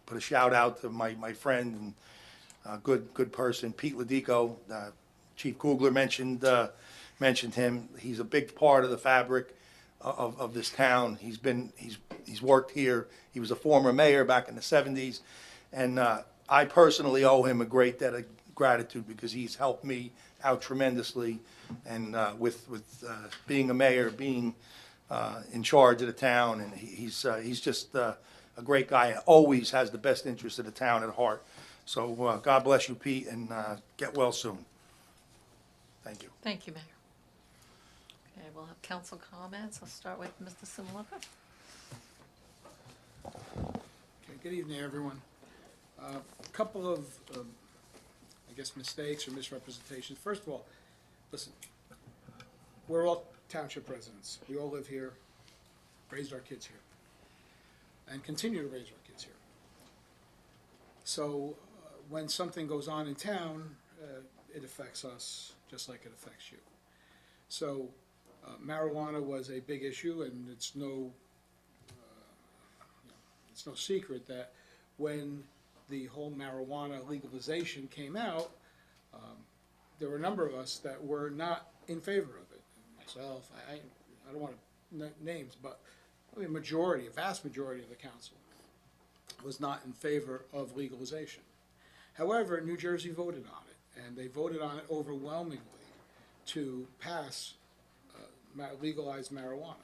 put a shout out to my friend and good person, Pete Ladico. Chief Kugler mentioned him. He's a big part of the fabric of this town. He's worked here. He was a former mayor back in the 70s, and I personally owe him a great debt of gratitude because he's helped me out tremendously, and with being a mayor, being in charge of the town, and he's just a great guy and always has the best interest of the town at heart. So God bless you, Pete, and get well soon. Thank you. Thank you, Mayor. Okay, we'll have council comments. I'll start with Mr. Simulacra. Okay, good evening, everyone. A couple of, I guess, mistakes or misrepresentations. First of all, listen, we're all township residents. We all live here, raised our kids here, and continue to raise our kids here. So when something goes on in town, it affects us just like it affects you. So marijuana was a big issue, and it's no secret that when the whole marijuana legalization came out, there were a number of us that were not in favor of it. Myself, I don't want to names, but I mean, a vast majority of the council was not in favor of legalization. However, New Jersey voted on it, and they voted on it overwhelmingly to pass legalized marijuana,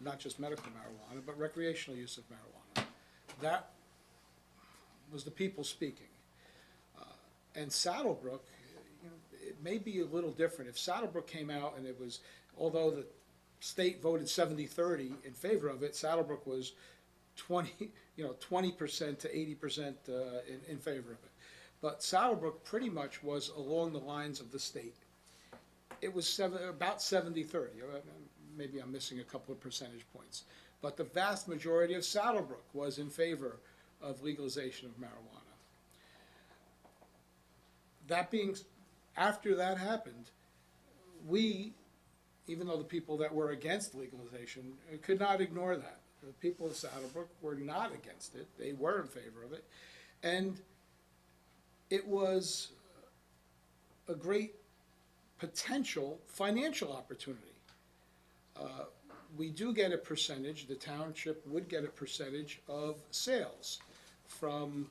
not just medical marijuana, but recreational use of marijuana. That was the people speaking. And Saddlebrook, it may be a little different. If Saddlebrook came out and it was, although the state voted 70-30 in favor of it, Saddlebrook was 20% to 80% in favor of it. But Saddlebrook pretty much was along the lines of the state. It was about 70-30. Maybe I'm missing a couple of percentage points. But the vast majority of Saddlebrook was in favor of legalization of marijuana. After that happened, we, even though the people that were against legalization, could not ignore that. The people of Saddlebrook were not against it. They were in favor of it. And it was a great potential financial opportunity. We do get a percentage, the township would get a percentage of sales from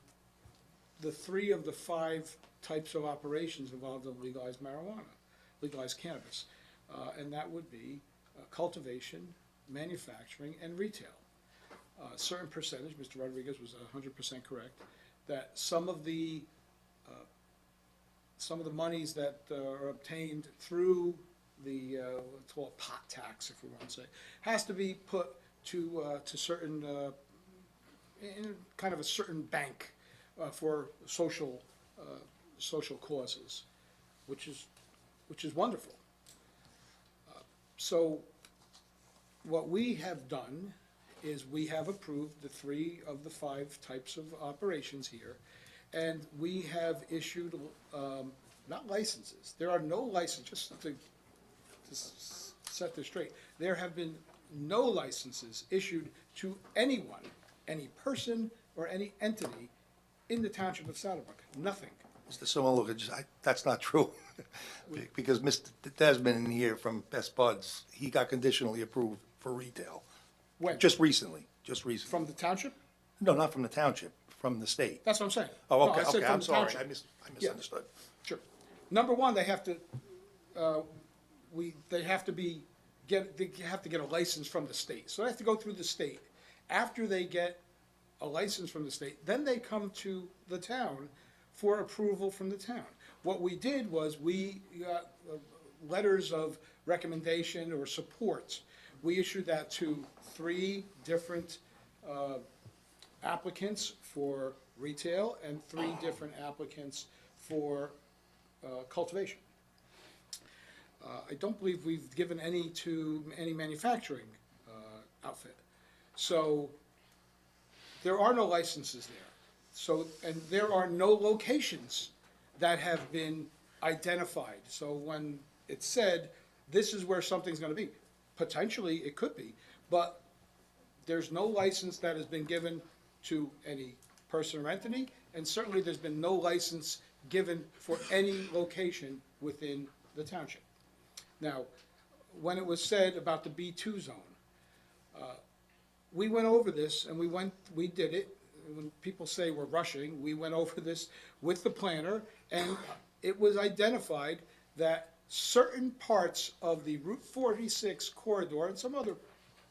the 3 of the 5 types of operations involved in legalized marijuana, legalized cannabis. And that would be cultivation, manufacturing, and retail. Certain percentage, Mr. Rodriguez was 100% correct, that some of the monies that are obtained through the, let's call it pot tax, if we want to say, has to be put to certain, in kind of a certain bank for social causes, which is wonderful. So what we have done is we have approved the 3 of the 5 types of operations here, and we have issued, not licenses, there are no licenses, just to set this straight, there have been no licenses issued to anyone, any person or any entity in the township of Saddlebrook, nothing. Mr. Simola, that's not true. Because Mr. Desmond in here from Best Buds, he got conditionally approved for retail. When? Just recently. From the township? No, not from the township, from the state. That's what I'm saying. Oh, No, okay, I said okay, from I'm the sorry, township. I misunderstood. Sure. Number one, they have to, they have to get a license from the state. So they have to go through the state. After they get a license from the state, then they come to the town for approval from the town. What we did was we got letters of recommendation or support. We issued that to 3 different applicants for retail and 3 different applicants for cultivation. I don't believe we've given any to any manufacturing outfit. So there are no licenses there. So, and there are no locations that have been identified. So when it's said, this is where something's gonna be, potentially it could be, but there's no license that has been given to any person or entity, and certainly there's been no license given for any location within the township. Now, when it was said about the B2 zone, we went over this and we did it. When people say we're rushing, we went over this with the planner, and it was identified that certain parts of the Route 46 corridor and some other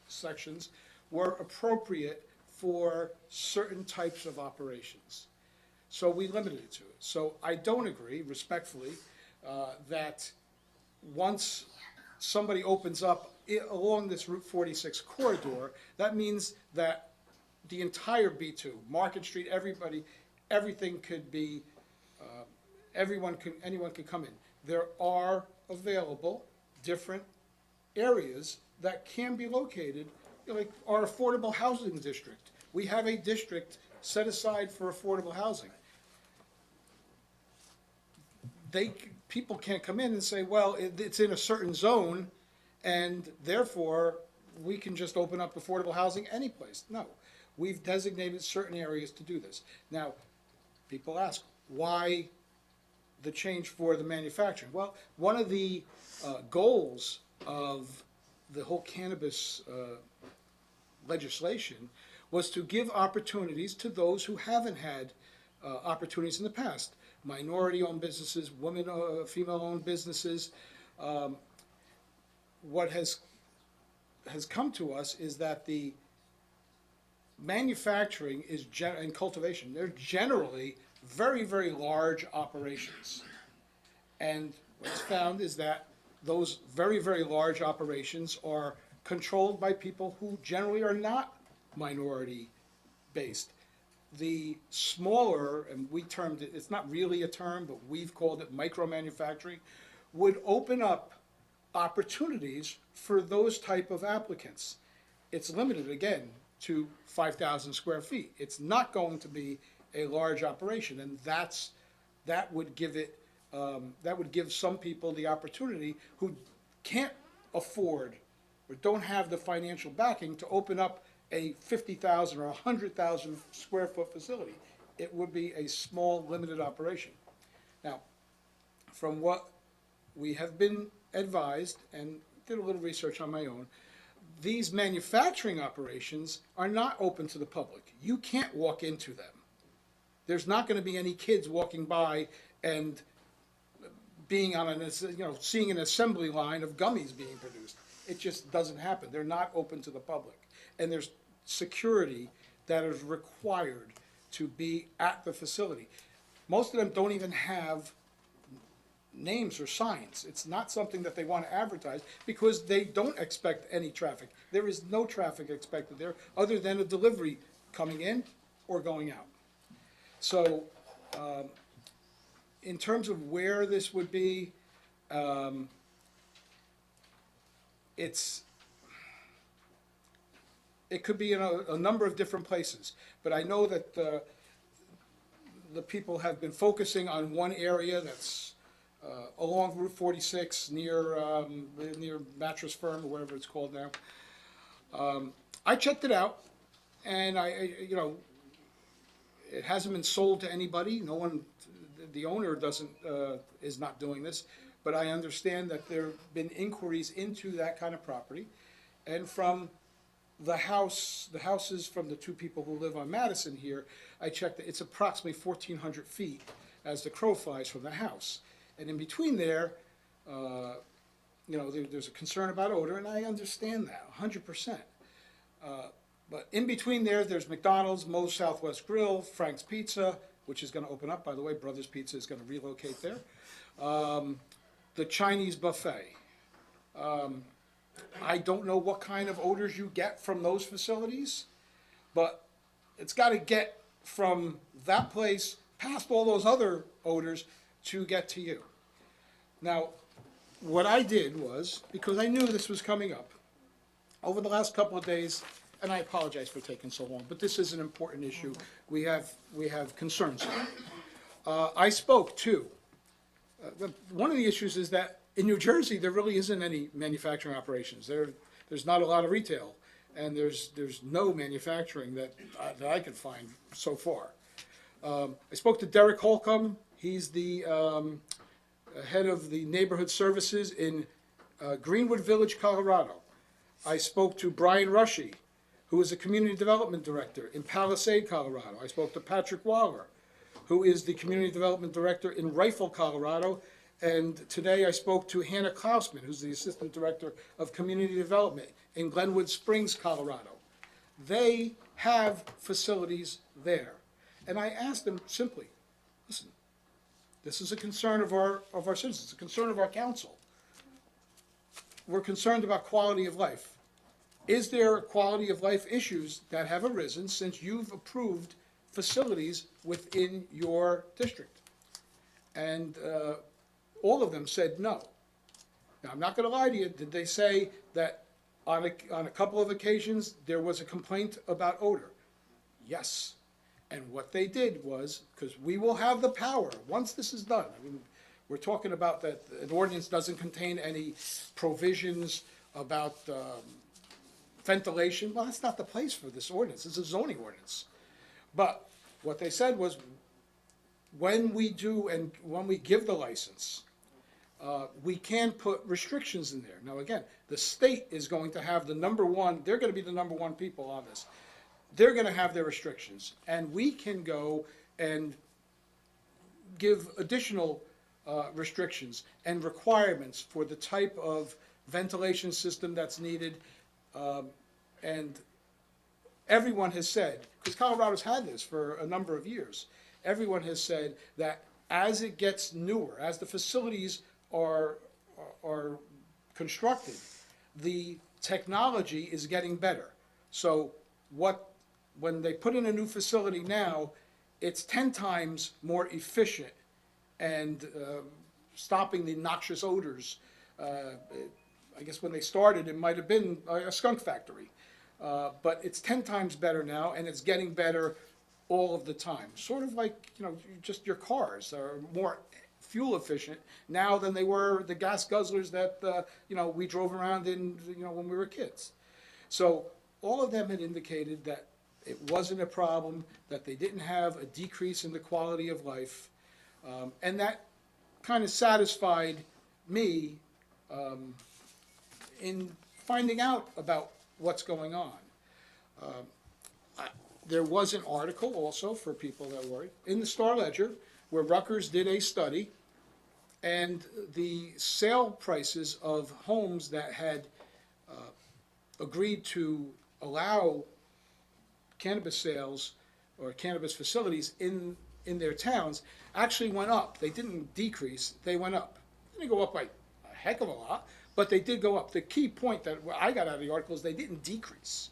sections were appropriate for certain types of operations. So we limited it to it. So I don't agree, respectfully, that once somebody opens up along this Route 46 corridor, that means that the entire B2, Market Street, everything could be, anyone could come in. There are available different areas that can be located, like our affordable housing district. We have a district set aside for affordable housing. People can't come in and say, well, it's in a certain zone, and therefore we can just open up affordable housing any place. No, we've designated certain areas to do this. Now, people ask, why the change for the manufacturing? Well, one of the goals of the whole cannabis legislation was to give opportunities to those who haven't had opportunities in the past. Minority-owned businesses, women, female-owned businesses. What has come to us is that the manufacturing and cultivation, they're generally very, very large operations. And what's found is that those very, very large operations are controlled by people who generally are not minority-based. the smaller, and we termed it, it's not really a term, but we've called it micro manufacturing, would open up opportunities for those type of applicants. It's limited, again, to 5,000 square feet. It's not going to be a large operation, and that would give it, that would give some people the opportunity who can't afford or don't have the financial backing to open up a 50,000 or 100,000 square foot facility. It would be a small, limited operation. Now, from what we have been advised, and did a little research on my own, these manufacturing operations are not open to the public. You can't walk into them. There's not going to be any kids walking by and being on an, seeing an assembly line of gummies being produced. It just doesn't happen. They're not open to the public. And there's security that is required to be at the facility. Most of them don't even have names or signs. It's not something that they want to advertise because they don't expect any traffic. There is no traffic expected there other than a delivery coming in or going out. So in terms of where this would be, it could be in a number of different places, but I know that the people have been focusing on one area that's along Route 46 near Mattress Firm or whatever it's called now. I checked it out, and it hasn't been sold to anybody. No one, the owner is not doing this, but I understand that there have been inquiries into that kind of property, and from the houses from the two people who live on Madison here, I checked that it's approximately 1,400 feet as the crow flies from the house. And in between there, there's a concern about odor, and I understand that 100%. But in between there's McDonald's, Moe's Southwest Grill, Frank's Pizza, which is going to open up, by the way. Brothers Pizza is going to relocate there. The Chinese buffet. I don't know what kind of odors you get from those facilities, but it's got to get from that place past all those other odors to get to you. Now, what I did was, because I knew this was coming up, over the last couple of days, and I apologize for taking so long, but this is an important issue. We have concerns here. I spoke to, one of the issues is that in New Jersey, there really isn't any manufacturing operations. There's not a lot of retail, and there's no manufacturing that I could find so far. I spoke to Derek Holcomb. He's the head of the neighborhood services in Greenwood Village, Colorado. I spoke to Brian Rushy, who is a community development director in Palisade, Colorado. I spoke to Patrick Waller, who is the community development director in Rifle, Colorado. And today I spoke to Hannah Klausman, who's the assistant director of community development in Glenwood Springs, Colorado. They have facilities there. And I asked them simply, listen, this is a concern of our citizens, it's a concern of our council. We're concerned about quality of life. Is there quality of life issues that have arisen since you've approved facilities within your district? And all of them said no. Now, I'm not going to lie to you. Did they say that on a couple of occasions there was a complaint about odor? Yes. And what they did was, because we will have the power, once this is done, I mean, we're talking about that an ordinance doesn't contain any provisions about ventilation. Well, that's not the place for this ordinance. It's a zoning ordinance. But what they said was, when we give the license, we can put restrictions in there. Now, again, the state is going to have they're going to be the number one people on this. They're going to have their restrictions, and we can go and give additional restrictions and requirements for the type of ventilation system that's needed. And everyone has said, because Colorado's had this for a number of years, everyone has said that as it gets newer, as the facilities are constructed, the technology is getting better. So what when they put in a new facility now, it's 10 times more efficient and stopping the noxious odors. I guess when they started, it might have been a skunk factory. But it's 10 times better now, and it's getting better all of the time. Sort of like, just your cars are more fuel efficient now than they were the gas guzzlers that, we drove around in, when we were kids. So all of them had indicated that it wasn't a problem, that they didn't have a decrease in the quality of life. And that kind of satisfied me in finding out about what's going on. There was an article also for people that worry in the Star Ledger where Rutgers did a study, and the sale prices of homes that had agreed to allow cannabis sales or cannabis facilities in their towns actually went up. They didn't decrease, they went up. They didn't go up by a heck of a lot, but they did go up. The key point that I got out of the article is they didn't decrease.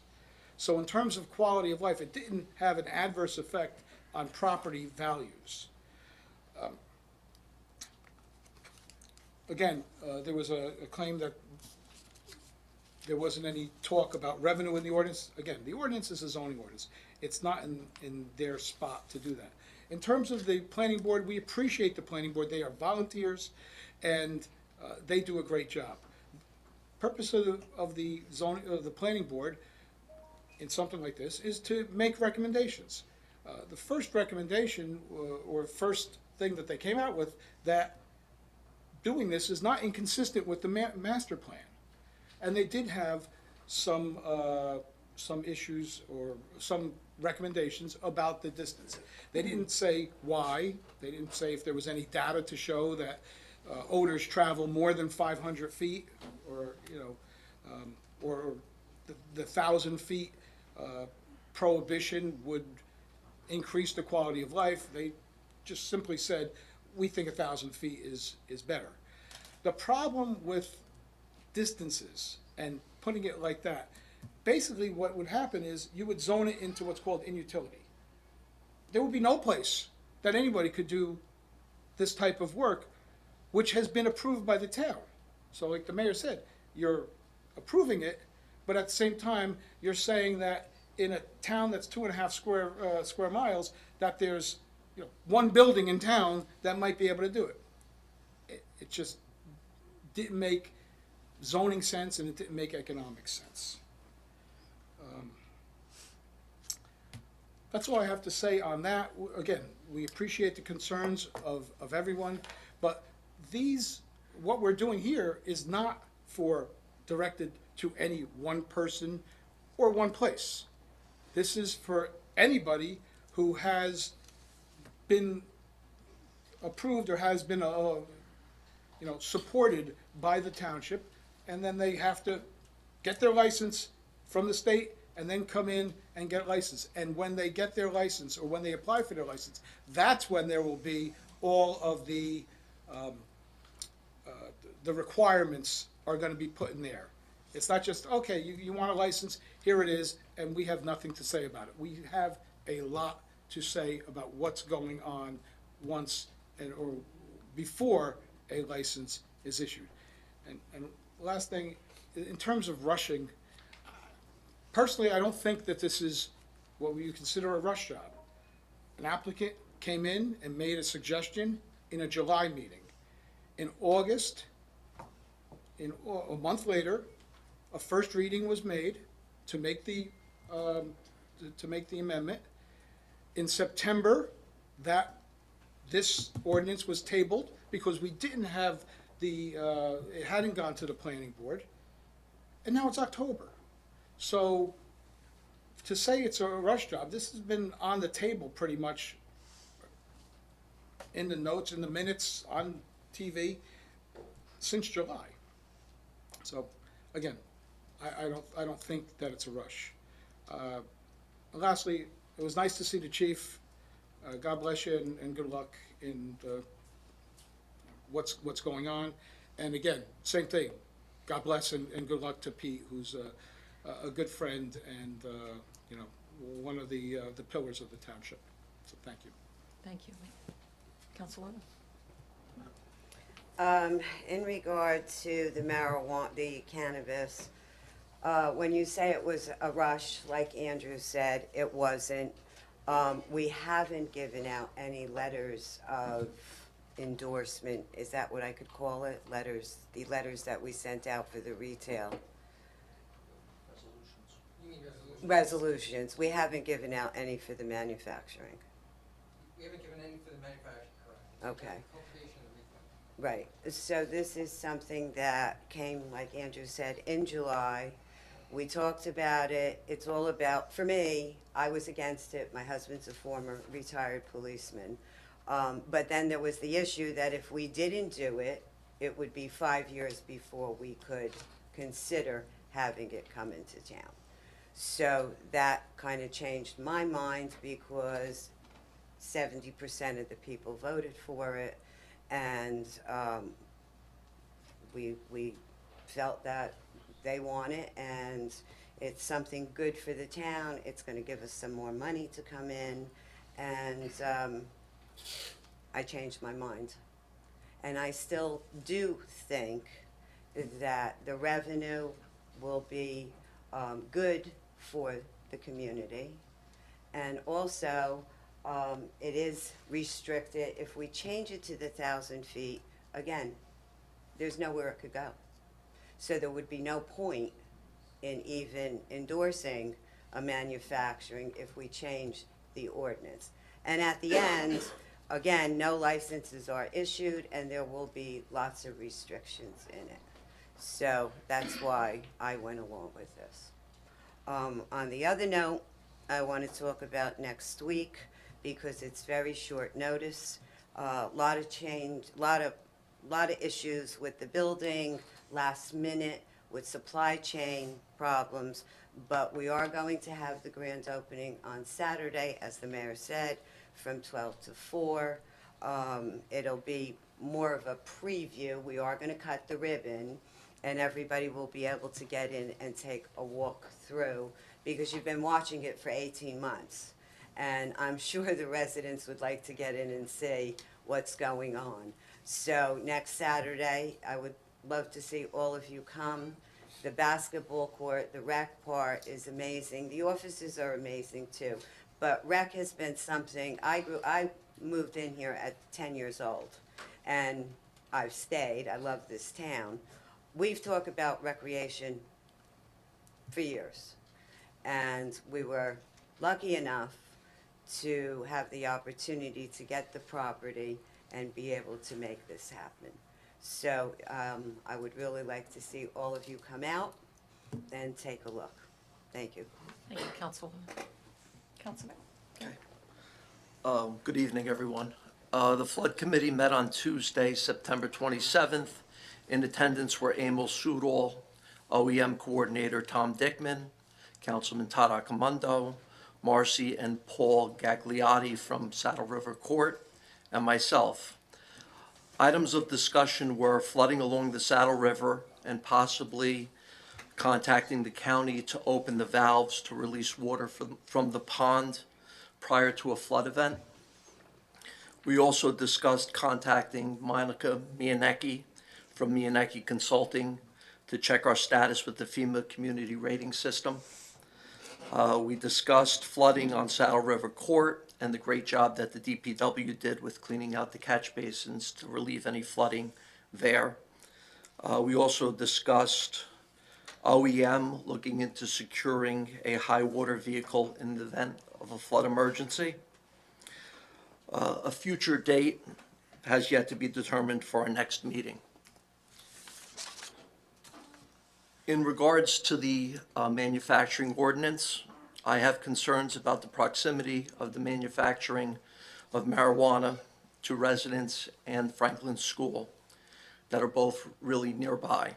So in terms of quality of life, it didn't have an adverse effect on property values. Again, there was a claim that there wasn't any talk about revenue in the ordinance. Again, the ordinance is a zoning ordinance. It's not in their spot to do that. In terms of the planning board, we appreciate the planning board. They are volunteers, and they do a great job. Purpose of the planning board in something like this is to make recommendations. The first recommendation or first thing that they came out with, that doing this is not inconsistent with the master plan. And they did have some issues or some recommendations about the distance. They didn't say why. They didn't say if there was any data to show that odors travel more than 500 feet, or or the 1,000 feet prohibition would increase the quality of life. They just simply said, we think 1,000 feet is better. The problem with distances and putting it like that, basically what would happen is you would zone it into what's called inutility. There would be no place that anybody could do this type of work, which has been approved by the town. So like the mayor said, you're approving it, but at the same time, you're saying that in a town that's 2.5 square miles, that there's one building in town that might be able to do it. It just didn't make zoning sense, and it didn't make economic sense. That's all I have to say on that. Again, we appreciate the concerns of everyone, but what we're doing here is not directed to any one person or one place. This is for anybody who has been approved or has been supported by the township, and then they have to get their license from the state and then come in and get licensed. And when they get their license, or when they apply for their license, that's when there will be all of the requirements are going to be put in there. It's not just, okay, you want a license, here it is, and we have nothing to say about it. We have a lot to say about what's going on once or before a license is issued. And last thing, in terms of rushing, personally, I don't think that this is what you consider a rush job. An applicant came in and made a suggestion in a July meeting. In August, a month later, a first reading was made to make the amendment. In September, this ordinance was tabled because we didn't have it hadn't gone to the planning board, and now it's October. So to say it's a rush job, this has been on the table pretty much in the notes, in the minutes, on TV since July. So again, I don't think that it's a rush. Lastly, it was nice to see the chief. God bless you and good luck in what's going on. And again, same thing. God bless and good luck to Pete, who's a good friend, and one of the pillars of the township. So thank you. Thank you. Councilwoman? In regard to the marijuana, the cannabis, when you say it was a rush, like Andrew said, it wasn't. We haven't given out any letters of endorsement. Is that what I could call it? Letters, the letters that we sent out for the retail. You mean resolution? Resolutions. We haven't given out any for the manufacturing. We haven't given any for the manufacturing, correct? Okay. Cultivation and retail. Right, so this is something that came, like Andrew said, in July. We talked about it, it's all about, for me, I was against it, my husband's a former retired policeman. But then there was the issue that if we didn't do it, it would be 5 years before we could consider having it come into town. So that kind of changed my mind because 70% of the people voted for it. And we felt that they want it, and it's something good for the town. It's going to give us some more money to come in, and I changed my mind. And I still do think that the revenue will be good for the community, and also it is restricted. If we change it to the 1,000 feet, again, there's nowhere it could go. So there would be no point in even endorsing a manufacturing if we change the ordinance. And at the end, again, no licenses are issued and there will be lots of restrictions in it. So that's why I went along with this. On the other note, I want to talk about next week because it's very short notice. Lot of change, lot of issues with the building, last minute with supply chain problems, but we are going to have the grand opening on Saturday, as the mayor said, from 12 to 4. It'll be more of a preview. We are going to cut the ribbon, and everybody will be able to get in and take a walk through, because you've been watching it for 18 months. And I'm sure the residents would like to get in and see what's going on. So next Saturday, I would love to see all of you come. The basketball court, the rec part is amazing. The offices are amazing too. But rec has been something, I moved in here at 10 years old, and I've stayed. I love this town. We've talked about recreation for years, and we were lucky enough to have the opportunity to get the property and be able to make this happen. So I would really like to see all of you come out and take a look. Thank you. Thank you, Councilwoman. Councilman? Good evening, everyone. The Flood Committee met on Tuesday, September 27th. In attendance were Emil Sudol, OEM Coordinator Tom Dickman, Councilman Todd Accomundo, Marcy and Paul Gagliotti from Saddle River Court, and myself. Items of discussion were flooding along the Saddle River and possibly contacting the county to open the valves to release water from the pond prior to a flood event. We also discussed contacting Monica Mianecki from Mianecki Consulting to check our status with the FEMA community rating system. We discussed flooding on Saddle River Court and the great job that the DPW did with cleaning out the catch basins to relieve any flooding there. We also discussed OEM looking into securing a high water vehicle in the event of a flood emergency. A future date has yet to be determined for our next meeting. In regards to the manufacturing ordinance, I have concerns about the proximity of the manufacturing of marijuana to residents and Franklin School that are both really nearby.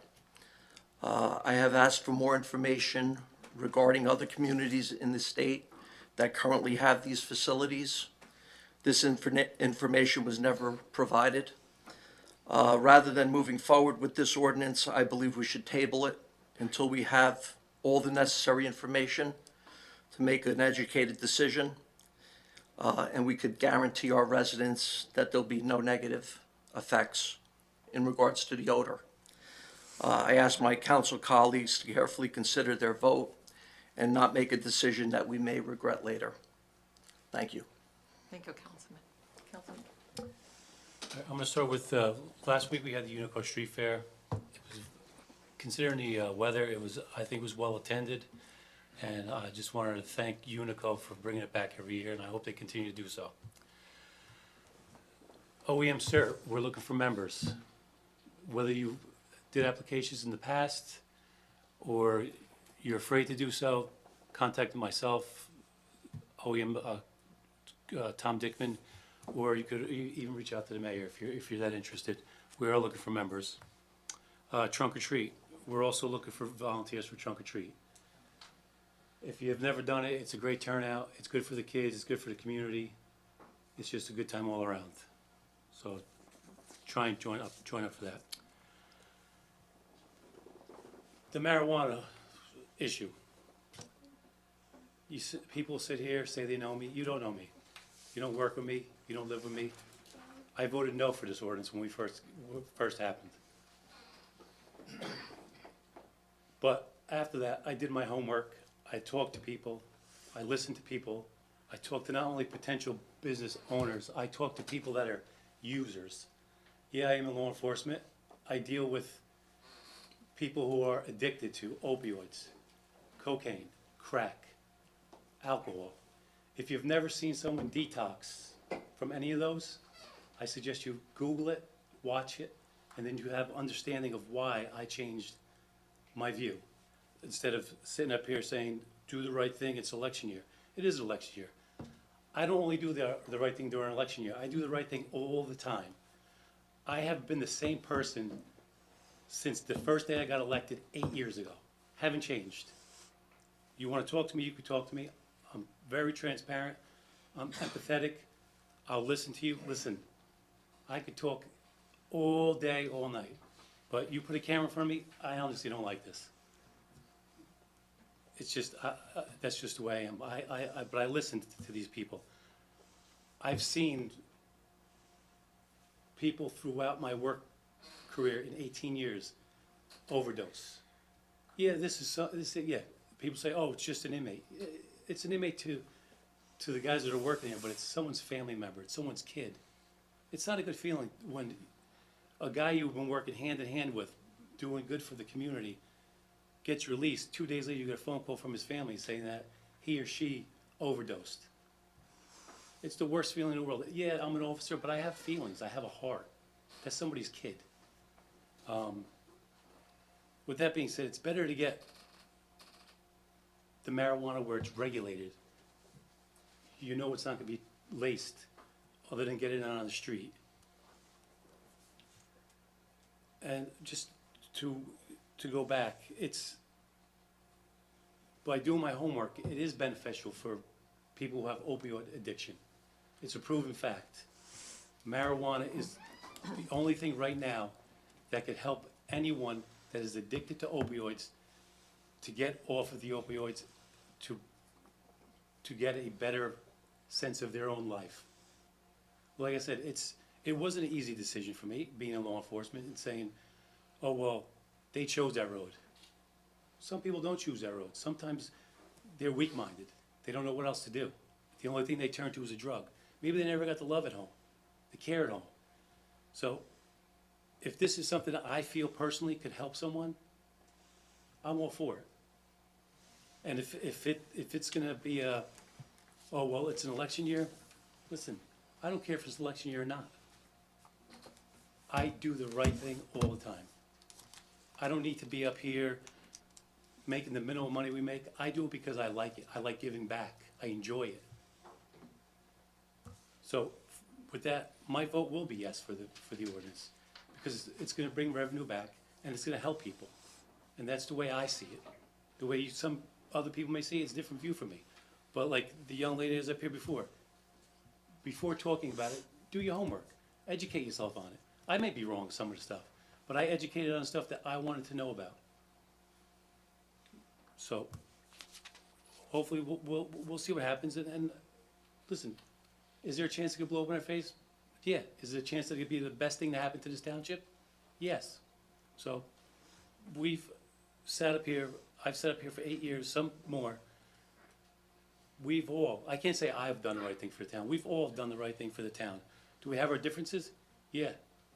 I have asked for more information regarding other communities in the state that currently have these facilities. This information was never provided. Rather than moving forward with this ordinance, I believe we should table it until we have all the necessary information to make an educated decision, and we could guarantee our residents that there'll be no negative effects in regards to the odor. I ask my council colleagues to carefully consider their vote and not make a decision that we may regret later. Thank you. Thank you, Councilman. Councilman? I'm gonna start with, last week we had the Unico Street Fair. It was, considering the weather, I think it was well attended. And I just wanted to thank Unico for bringing it back every year, and I hope they continue to do so. OEM CERT, we're looking for members. Whether you did applications in the past or you're afraid to do so, contact myself, OEM Tom Dickman, or you could even reach out to the mayor if you're that interested. We are looking for members. Trunk or treat, we're also looking for volunteers for trunk or treat. If you've never done it, it's a great turnout. It's good for the kids. It's good for the community. It's just a good time all around. So try and join up for that. The marijuana issue. People sit here, say they know me. You don't know me. You don't work with me. You don't live with me. I voted no for this ordinance when we first happened. But after that, I did my homework. I talked to people, I listened to people, I talked to not only potential business owners, I talked to people that are users. Yeah, I am in law enforcement. I deal with people who are addicted to opioids, cocaine, crack, alcohol. If you've never seen someone detox from any of those, I suggest you Google it, watch it, and then you have understanding of why I changed my view. Instead of sitting up here saying, do the right thing, it's election year. It is election year. I don't only do the right thing during election year, I do the right thing all the time. I have been the same person since the first day I got elected 8 years ago. Haven't changed. You want to talk to me, you can talk to me. I'm very transparent, I'm empathetic, I'll listen to you. Listen, I could talk all day, all night, but you put a camera in front of me, I honestly don't like this. It's just, that's just the way I am. But I listened to these people. I've seen people throughout my work career in 18 years overdose. Yeah, yeah. People say, oh, it's just an inmate. It's an inmate to the guys that are working here, but it's someone's family member. It's someone's kid. It's not a good feeling when a guy you've been working hand in hand with, doing good for the community, gets released. 2 days later, you get a phone call from his family saying that he or she overdosed. It's the worst feeling in the world. Yeah, I'm an officer, but I have feelings. I have a heart. That's somebody's kid. With that being said, it's better to get the marijuana where it's regulated. You know it's not going to be laced other than get it out on the street. And just to go back, it's, by doing my homework, it is beneficial for people who have opioid addiction. It's a proven fact. Marijuana is the only thing right now that could help anyone that is addicted to opioids to get off of the opioids, to get a better sense of their own life. Like I said, it wasn't an easy decision for me, being in law enforcement and saying, oh, well, they chose that road. Some people don't choose that road. Sometimes they're weak-minded. They don't know what else to do. The only thing they turn to is a drug. Maybe they never got the love at home, the care at home. So if this is something that I feel personally could help someone, I'm all for it. And if it's going to be a, oh, well, it's an election year, listen, I don't care if it's election year or not. I do the right thing all the time. I don't need to be up here making the minimum money we make. I do it because I like it. I like giving back. I enjoy it. So with that, my vote will be yes for the ordinance, because it's going to bring revenue back and it's going to help people. And that's the way I see it. The way some other people may see it, it's a different view from me. But like the young lady is up here before talking about it, do your homework. Educate yourself on it. I may be wrong with some of the stuff, but I educated on stuff that I wanted to know about. So hopefully we'll see what happens, and listen, is there a chance it could blow up in our face? Yeah. Is there a chance that it could be the best thing to happen to this township? Yes. So, we've sat up here, I've sat up here for 8 years, some more. We've all, I can't say I've done the right thing for the town, we've all done the right thing for the town. Do we have our differences? Yeah.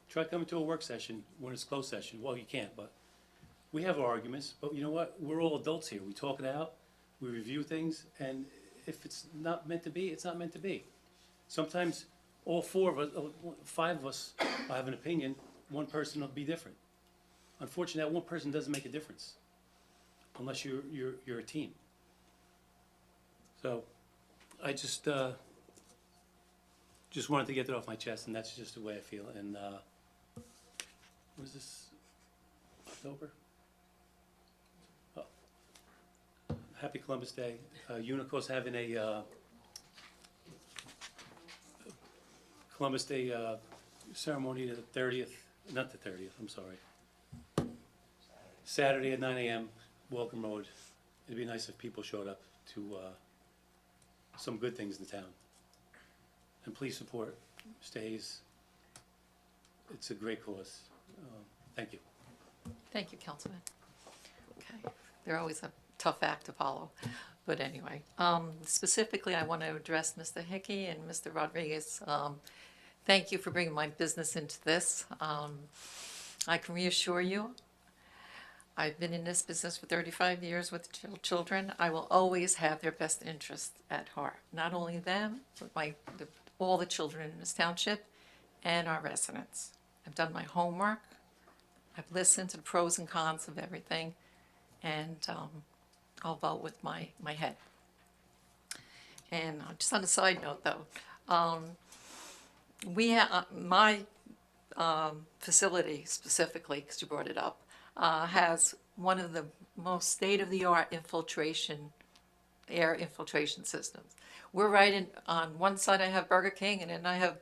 Try coming to a work session when it's closed session. Well, you can't, but we have our arguments, but you know what? We're all adults here. We talk it out, we review things, and if it's not meant to be, it's not meant to be. Sometimes all four of us, 5 of us have an opinion, one person will be different. Unfortunately, that one person doesn't make a difference unless you're a team. So I just wanted to get that off my chest, and that's just the way I feel. And was this October? Oh. Happy Columbus Day. Unico's having a Columbus Day ceremony the 30th, not the 30th, I'm sorry. Saturday at 9 a.m., Welcome Road. It'd be nice if people showed up to some good things in the town. And please support Stays. It's a great cause. Thank you. Thank you, Councilman. Okay, they're always a tough act to follow, but anyway, specifically, I want to address Mr. Hickey and Mr. Rodriguez. Thank you for bringing my business into this. I can reassure you, I've been in this business for 35 years with children. I will always have their best interests at heart. Not only them, but all the children in this township and our residents. I've done my homework. I've listened to the pros and cons of everything, and I'll vote with my head. And just on a side note, though, we have my facility specifically, because you brought it up, has one of the most state-of-the-art air infiltration systems. We're right in, on one side I have Burger King, and then I have,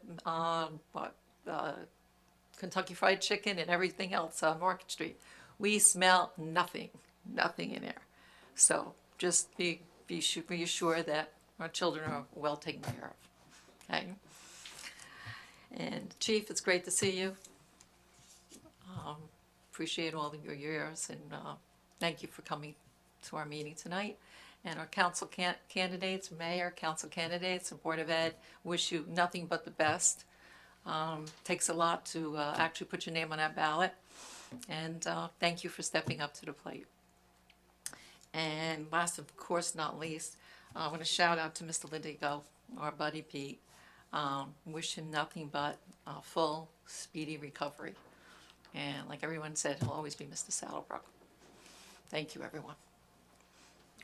Kentucky Fried Chicken and everything else on Market Street. We smell nothing in there. So just be reassured that our children are well taken care of, okay? And Chief, it's great to see you. Appreciate all of your years, and thank you for coming to our meeting tonight. And our council candidates, mayor, council candidates, and Board of Ed, wish you nothing but the best. Takes a lot to actually put your name on that ballot, and thank you for stepping up to the plate. And last, of course, not least, I want to shout out to Mr. Ledigo, our buddy Pete. Wish him nothing but a full, speedy recovery. And like everyone said, he'll always be Mr. Saddlebrook. Thank you, everyone.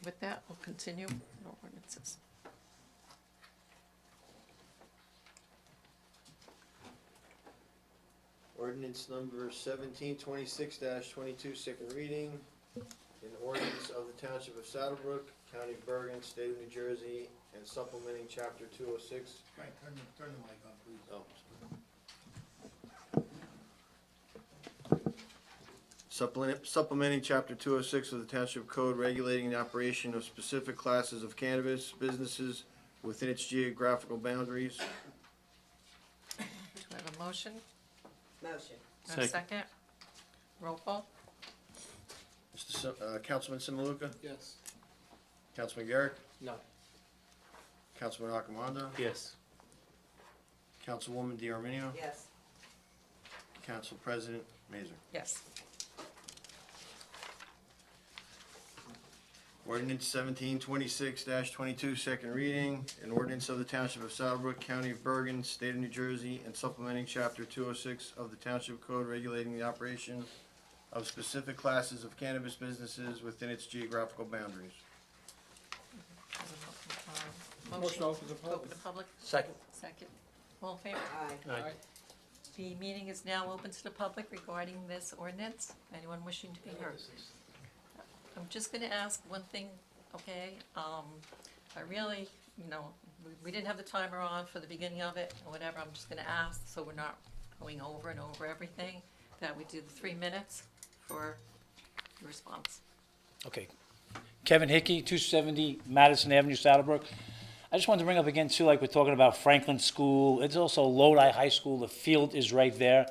With that, we'll continue our ordinances. Ordinance number 1726-22, second reading. An ordinance of the Township of Saddlebrook, County of Bergen, State of New Jersey, and supplementing Chapter 206. Frank, turn the mic on, please. Oh. Supplementing Chapter 206 of the Township Code regulating the operation of specific classes of cannabis businesses within its geographical boundaries. Do I have a motion? Motion. And a second? Roll call? Councilman Simaluka? Yes. Councilman Garrick? No. Councilman Accomando? Yes. Councilwoman DiArminio? Yes. Council President Mazur? Yes. Ordinance 1726-22, second reading. An ordinance of the Township of Saddlebrook, County of Bergen, State of New Jersey, and supplementing Chapter 206 of the Township Code regulating the operation of specific classes of cannabis businesses within its geographical boundaries. Motion to open the public. Open the public? Second. Second. All in favor? Aye. Aye. The meeting is now open to the public regarding this ordinance. Anyone wishing to be heard? I'm just gonna ask one thing, okay? I really, we didn't have the timer on for the beginning of it, or whatever. I'm just gonna ask, so we're not going over and over everything, that we do the 3 minutes for your response. Okay. Kevin Hickey, 270 Madison Avenue, Saddlebrook. I just wanted to bring up again too, like we're talking about Franklin School. It's also Lodi High School. The field is right there.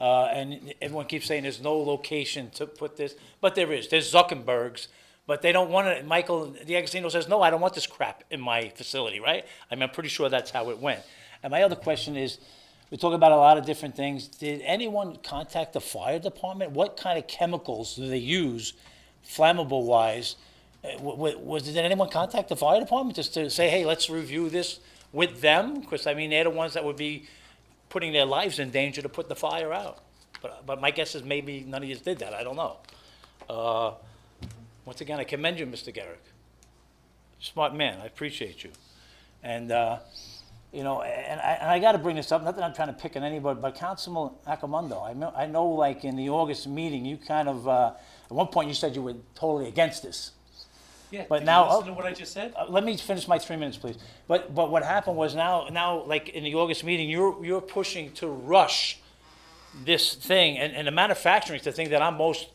And everyone keeps saying there's no location to put this, but there is. There's Zuckerberg's, but they don't want it. Michael D'Agostino says, no, I don't want this crap in my facility, right? I mean, I'm pretty sure that's how it went. And my other question is, we talk about a lot of different things. Did anyone contact the fire department? What kind of chemicals do they use, flammable-wise? Did anyone contact the fire department just to say, hey, let's review this with them? Because, I mean, they're the ones that would be putting their lives in danger to put the fire out. But my guess is maybe none of you did that. I don't know. Once again, I commend you, Mr. Garrick. Smart man. I appreciate you. And, you know, and I got to bring this up, not that I'm trying to pick on anybody, but Councilman Accomundo, I know like in the August meeting, you kind of, at one point you said you were totally against this. Yeah, But did now, you listen to what I just said? Let me finish my 3 minutes, please. But what happened was now, like in the August meeting, you're pushing to rush this thing, and the manufacturing is the thing that I'm most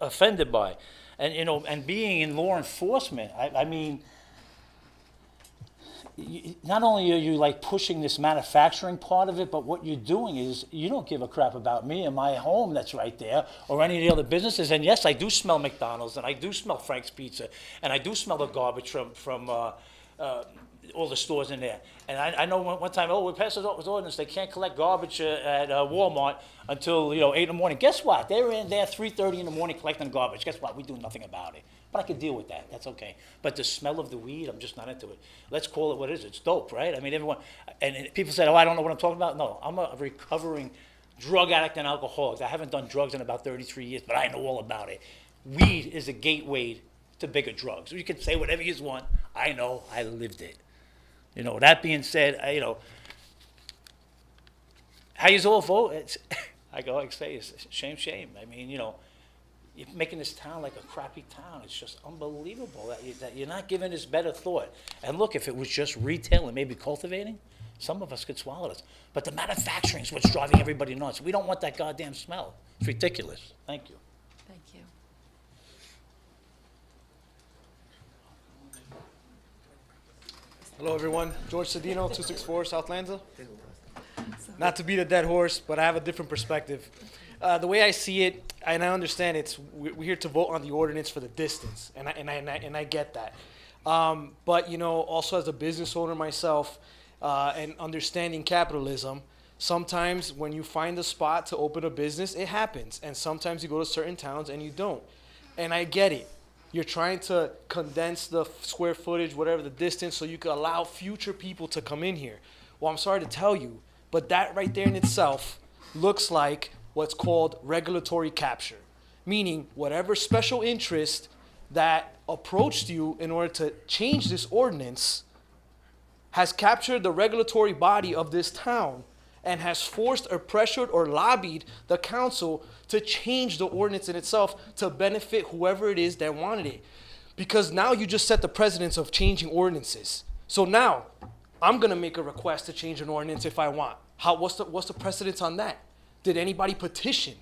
offended by. And, you know, and being in law enforcement, I mean, not only are you like pushing this manufacturing part of it, but what you're doing is you don't give a crap about me and my home that's right there or any of the other businesses. And yes, I do smell McDonald's and I do smell Frank's Pizza and I do smell the garbage from all the stores in there. And I know one time, we passed this ordinance, they can't collect garbage at Walmart until, 8 in the morning. Guess what? They're in there 3:30 in the morning collecting garbage. Guess what? We do nothing about it. But I can deal with that. That's okay. But the smell of the weed, I'm just not into it. Let's call it what it is. It's dope, right? I mean, everyone, and people said, I don't know what I'm talking about. No, I'm a recovering drug addict and alcoholic. I haven't done drugs in about 33 years, but I know all about it. Weed is a gateway to bigger drugs. You can say whatever you want. I know. I lived it. That being said, how you all vote, I go like say, it's shame. I mean, you're making this town like a crappy town. It's just unbelievable that you're not giving this better thought. And look, if it was just retail and maybe cultivating, some of us could swallow this. But the manufacturing is what's driving everybody nuts. We don't want that goddamn smell. It's ridiculous. Thank you. Thank you. Hello, everyone. George Cedino, 264 South Lanza. Not to beat a dead horse, but I have a different perspective. The way I see it, and I understand we're here to vote on the ordinance for the distance, and I get that. But also as a business owner myself, and understanding capitalism, sometimes when you find a spot to open a business, it happens, and sometimes you go to certain towns and you don't, and I get it. You're trying to condense the square footage, whatever the distance, so you can allow future people to come in here. Well, I'm sorry to tell you, but that right there in itself looks like what's called regulatory capture, meaning whatever special interest that approached you in order to change this ordinance has captured the regulatory body of this town and has forced or pressured or lobbied the council to change the ordinance in itself to benefit whoever it is that wanted it. Because now you just set the precedence of changing ordinances. So now I'm gonna make a request to change an ordinance if I want. What's the precedence on that? Did anybody petition?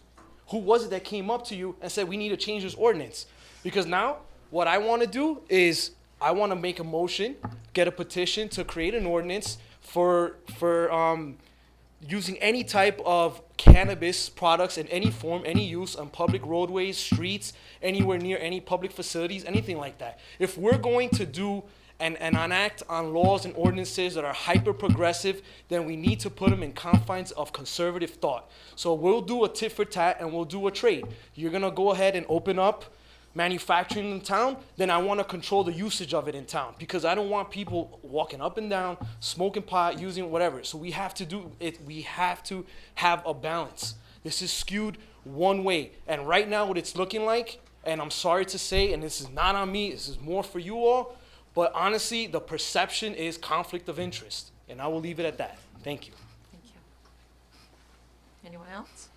Who was it that came up to you and said we need to change this ordinance? Because now what I want to do is I want to make a motion, get a petition to create an ordinance for using any type of cannabis products in any form, any use on public roadways, streets, anywhere near any public facilities, anything like that. If we're going to do and enact on laws and ordinances that are hyper-progressive, then we need to put them in confines of conservative thought. So we'll do a tit for tat and we'll do a trade. You're gonna go ahead and open up manufacturing in town, then I wanna control the usage of it in town because I don't want people walking up and down, smoking pot, using whatever. So we have to do it, we have to have a balance. This is skewed one way. And right now what it's looking like, and I'm sorry to say, and this is not on me, this is more for you all, but honestly, the perception is conflict of interest. And I will leave it at that. Thank you. Thank you. Anyone else?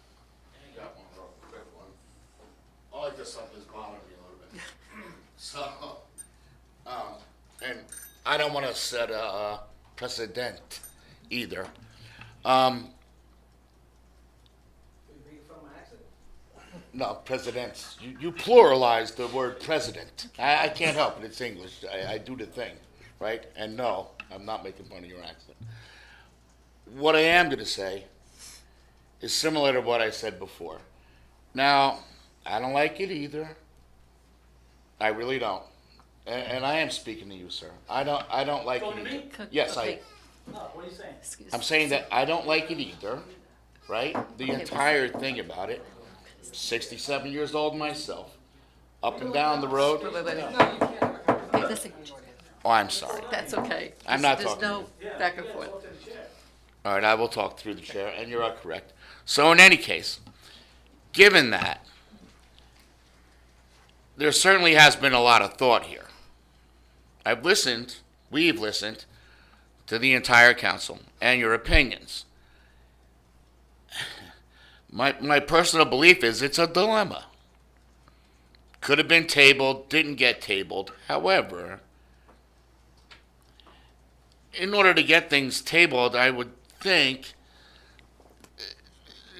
I got one real quick one. I like this something's bothering me a little bit. So, and I don't want to set a precedent either. No, presidents. You pluralize the word president. I can't help it. It's English. I do the thing, right? And no, I'm not making fun of your accent. What I am going to say is similar to what I said before. Now, I don't like it either. I really don't. And I am speaking to you, sir. I don't like it either. Yes, Okay. No, what are you saying? I'm saying that I don't like it either, right? The entire thing about it. 67 years old myself. Up and down the road. Wait. Hey, listen, Oh, I'm sorry. that's okay. I'm not There's talking. no back and forth. All right, I will talk through the chair, and you're correct. So in any case, given that, there certainly has been a lot of thought here. We've listened to the entire council and your opinions. My personal belief is it's a dilemma. Could have been tabled, didn't get tabled. However, in order to get things tabled, I would think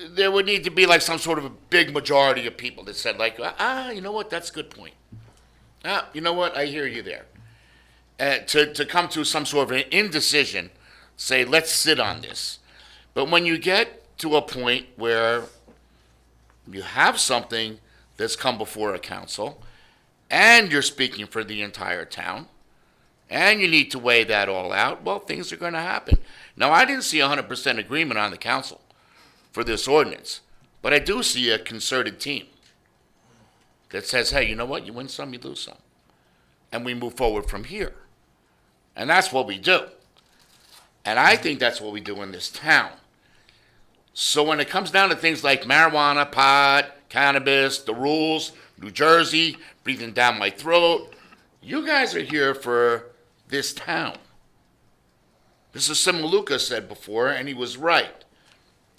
there would need to be like some sort of a big majority of people that said like, you know what, that's a good point. You know what, I hear you there. To come to some sort of an indecision, say, let's sit on this. But when you get to a point where you have something that's come before a council, and you're speaking for the entire town, and you need to weigh that all out, well, things are going to happen. Now, I didn't see 100% agreement on the council for this ordinance, but I do see a concerted team that says, hey, you know what, you win some, you lose some. And we move forward from here. And that's what we do. And I think that's what we do in this town. So when it comes down to things like marijuana, pot, cannabis, the rules, New Jersey, breathing down my throat, you guys are here for this town. This is Simaluka said before, and he was right.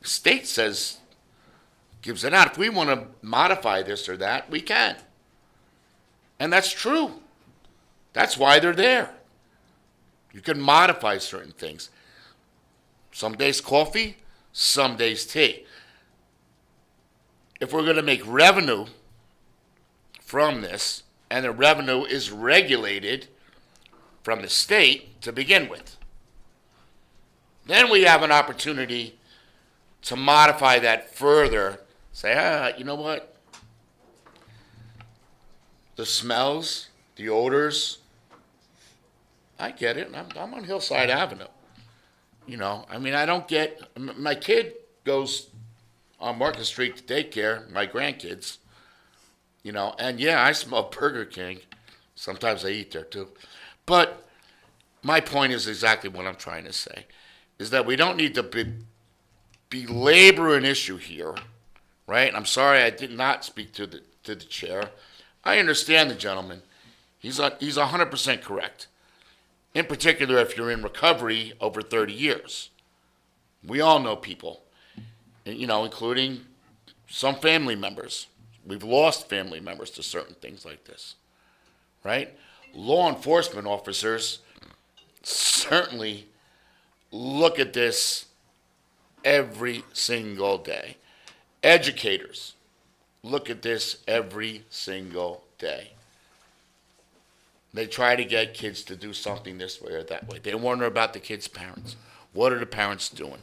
The state says, gives it out. If we want to modify this or that, we can. And that's true. That's why they're there. You can modify certain things. Some days coffee, some days tea. If we're going to make revenue from this, and the revenue is regulated from the state to begin with, then we have an opportunity to modify that further. Say, you know what? The smells, the odors, I get it. I'm on Hillside Avenue. You know, I mean, I don't get, my kid goes on Market Street to daycare, my grandkids, you know, and yeah, I smell Burger King. Sometimes I eat there too. But my point is exactly what I'm trying to say, is that we don't need to belabor an issue here, right? I'm sorry I did not speak to the chair. I understand the gentleman. He's 100% correct. In particular, if you're in recovery over 30 years. We all know people, you know, including some family members. We've lost family members to certain things like this, right? Law enforcement officers certainly look at this every single day. Educators look at this every single day. They try to get kids to do something this way or that way. They wonder about the kids' parents. What are the parents doing?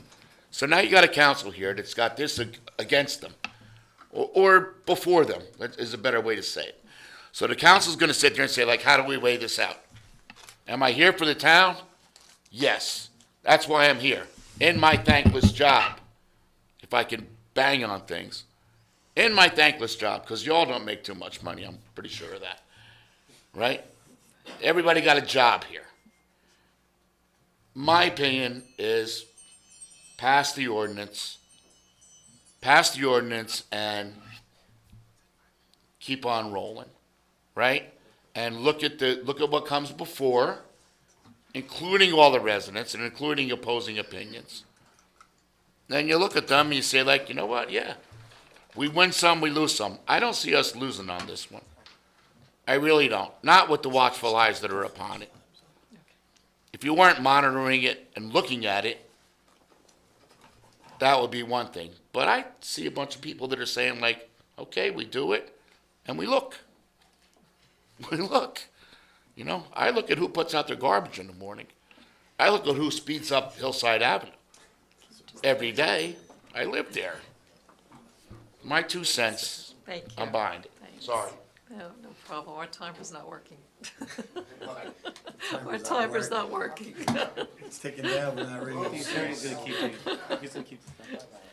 So now you got a council here that's got this against them, or before them, that is a better way to say it. So the council's going to sit there and say, like, how do we weigh this out? Am I here for the town? Yes. That's why I'm here. In my thankless job, if I can bang on things. In my thankless job, because y'all don't make too much money, I'm pretty sure of that. Right? Everybody got a job here. My opinion is pass the ordinance and keep on rolling, right? And look at what comes before, including all the residents and including opposing opinions. Then you look at them and you say, like, you know what? Yeah, we win some, we lose some. I don't see us losing on this one. I really don't. Not with the watchful eyes that are upon it. If you weren't monitoring it and looking at it, that would be one thing. But I see a bunch of people that are saying, like, Okay, we do it, and we look. We look. You know, I look at who puts out their garbage in the morning. I look at who speeds up Hillside Avenue. Every day, I live there. My 2 cents, Thank you. I'm behind it. Thanks. Sorry. No problem, our timer's not working. Our timer's not working. It's taken down, we're not reading. He's gonna keep.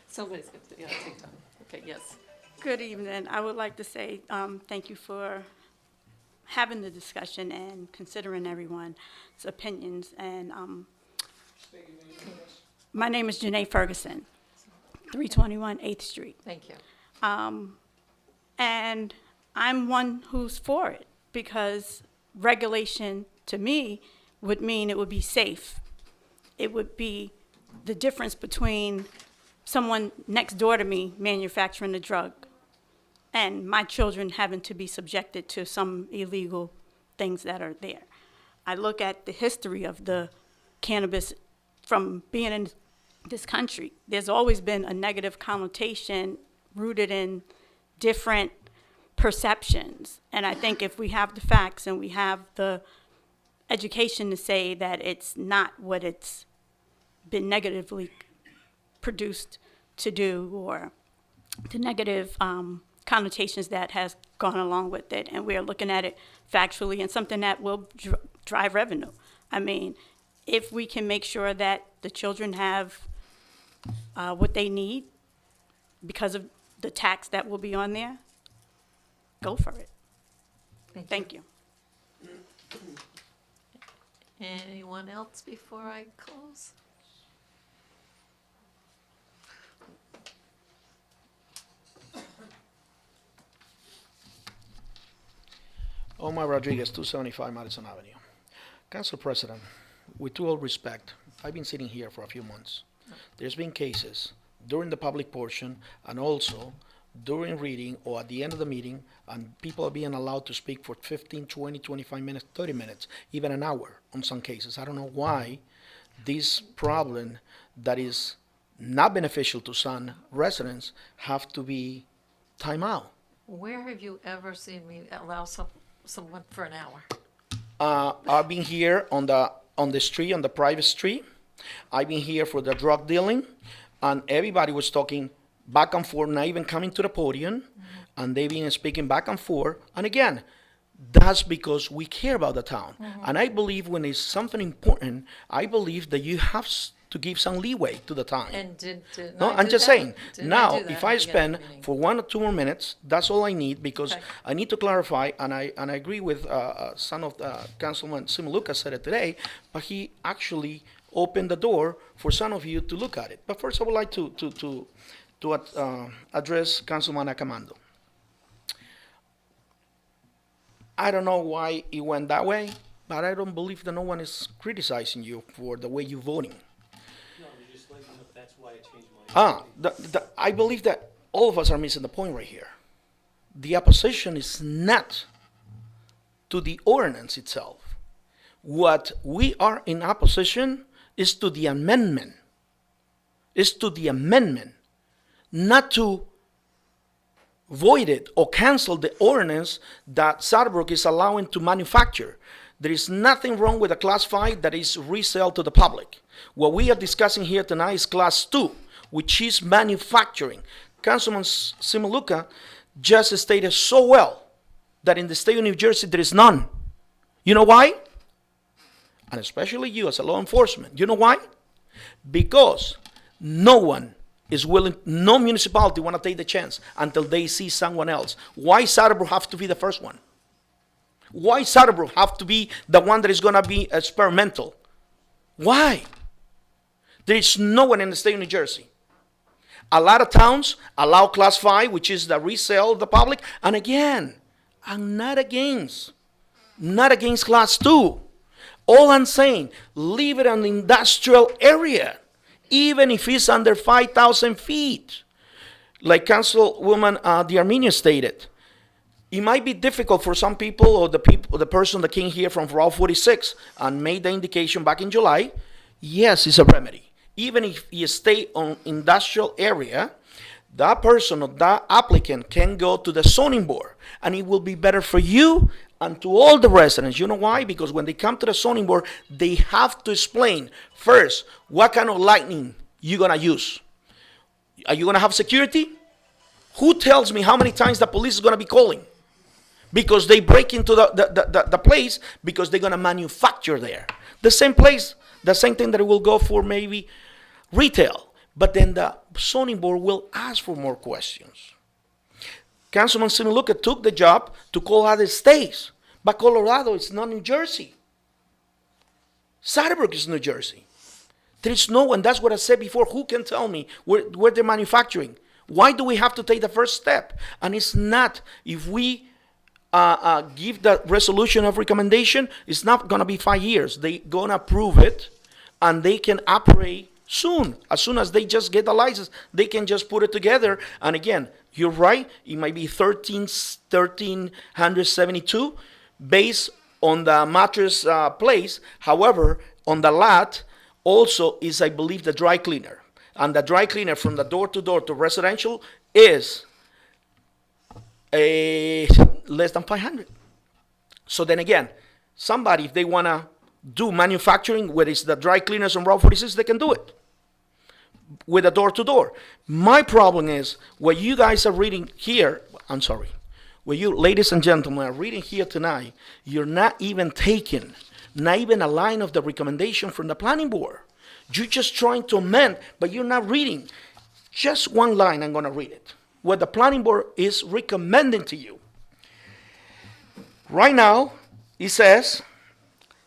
Somebody's going to, yeah, take time. Okay, yes. Good evening. I would like to say thank you for having the discussion and considering everyone's opinions. And my name is Janae Ferguson, 321 8th Street. Thank you. And I'm one who's for it because regulation to me would mean it would be safe. It would be the difference between someone next door to me manufacturing a drug and my children having to be subjected to some illegal things that are there. I look at the history of the cannabis from being in this country. There's always been a negative connotation rooted in different perceptions. And I think if we have the facts and we have the education to say that it's not what it's been negatively produced to do, or the negative connotations that has gone along with it, and we're looking at it factually and something that will drive revenue. I mean, if we can make sure that the children have what they need because of the tax that will be on there, go for it. Thank you. Anyone else before I close? Omar Rodriguez, 275 Madison Avenue. Council President, with all respect, I've been sitting here for a few months. There's been cases during the public portion and also during reading or at the end of the meeting, and people are being allowed to speak for 15, 20, 25 minutes, 30 minutes, even an hour on some cases. I don't know why this problem that is not beneficial to some residents have to be time out. Where have you ever seen me allow someone for an hour? I've been here on the street, on the private street. I've been here for the drug dealing, and everybody was talking back and forth, not even coming to the podium, and they've been speaking back and forth. And again, that's because we care about the town. And I believe when it's something important, I believe that you have to give some leeway to the town. And did No, I I'm do just that? saying, Did now, do that if at I the beginning spend of the meeting? for 1 or 2 more minutes, that's all I need, because Okay. I need to clarify, and I agree with son of Councilman Simaluka said it today, but he actually opened the door for some of you to look at it. But first, I would like to address Councilman Acamando. I don't know why it went that way, but I don't believe that no one is criticizing you for the way you're voting. No, you're just letting them know that's why I changed my. I believe that all of us are missing the point right here. The opposition is not to the ordinance itself. What we are in opposition is to the amendment. Not to void it or cancel the ordinance that Saddlebrook is allowing to manufacture. There is nothing wrong with a class 5 that is resale to the public. What we are discussing here tonight is class 2, which is manufacturing. Councilman Simaluka just stated so well that in the state of New Jersey there is none. You know why? And especially you as a law enforcement. You know why? Because no one is willing, no municipality want to take the chance until they see someone else. Why Saddlebrook have to be the first one? Why Saddlebrook have to be the one that is going to be experimental? Why? There is no one in the state of New Jersey. A lot of towns allow class 5, which is the resale of the public. And again, I'm not against class 2. All I'm saying, leave it in the industrial area, even if it's under 5,000 feet. Like Councilwoman D'Arminio stated, it might be difficult for some people or the person that came here from Route 46 and made the indication back in July. Yes, it's a remedy. Even if you stay on industrial area, that person or that applicant can go to the zoning board, and it will be better for you and to all the residents. You know why? Because when they come to the zoning board, they have to explain first what kind of lighting you're gonna use. Are you gonna have security? Who tells me how many times the police is gonna be calling? Because they break into the place because they're gonna manufacture there. The same place, the same thing that it will go for maybe retail. But then the zoning board will ask for more questions. Councilman Similuka took the job to Colorado States, but Colorado is not New Jersey. Saddlebrook is New Jersey. There is no one, that's what I said before, who can tell me where they're manufacturing? Why do we have to take the first step? And it's not, if we give the resolution of recommendation, it's not gonna be 5 years. They're gonna approve it, and they can operate soon. As soon as they just get the license, they can just put it together. And again, you're right, it might be 1,372 based on the mattress place. However, on the lot also is, I believe, the dry cleaner. And the dry cleaner from the door to residential is less than 500. So then again, somebody, if they wanna do manufacturing, whether it's the dry cleaners on Route 46, they can do it with a door-to-door. My problem is, what you guys are reading here, I'm sorry, what you ladies and gentlemen are reading here tonight, you're not even taking, not even a line of the recommendation from the planning board. You're just trying to amend, but you're not reading. Just one line, I'm gonna read it. What the planning board is recommending to you. Right now, it says,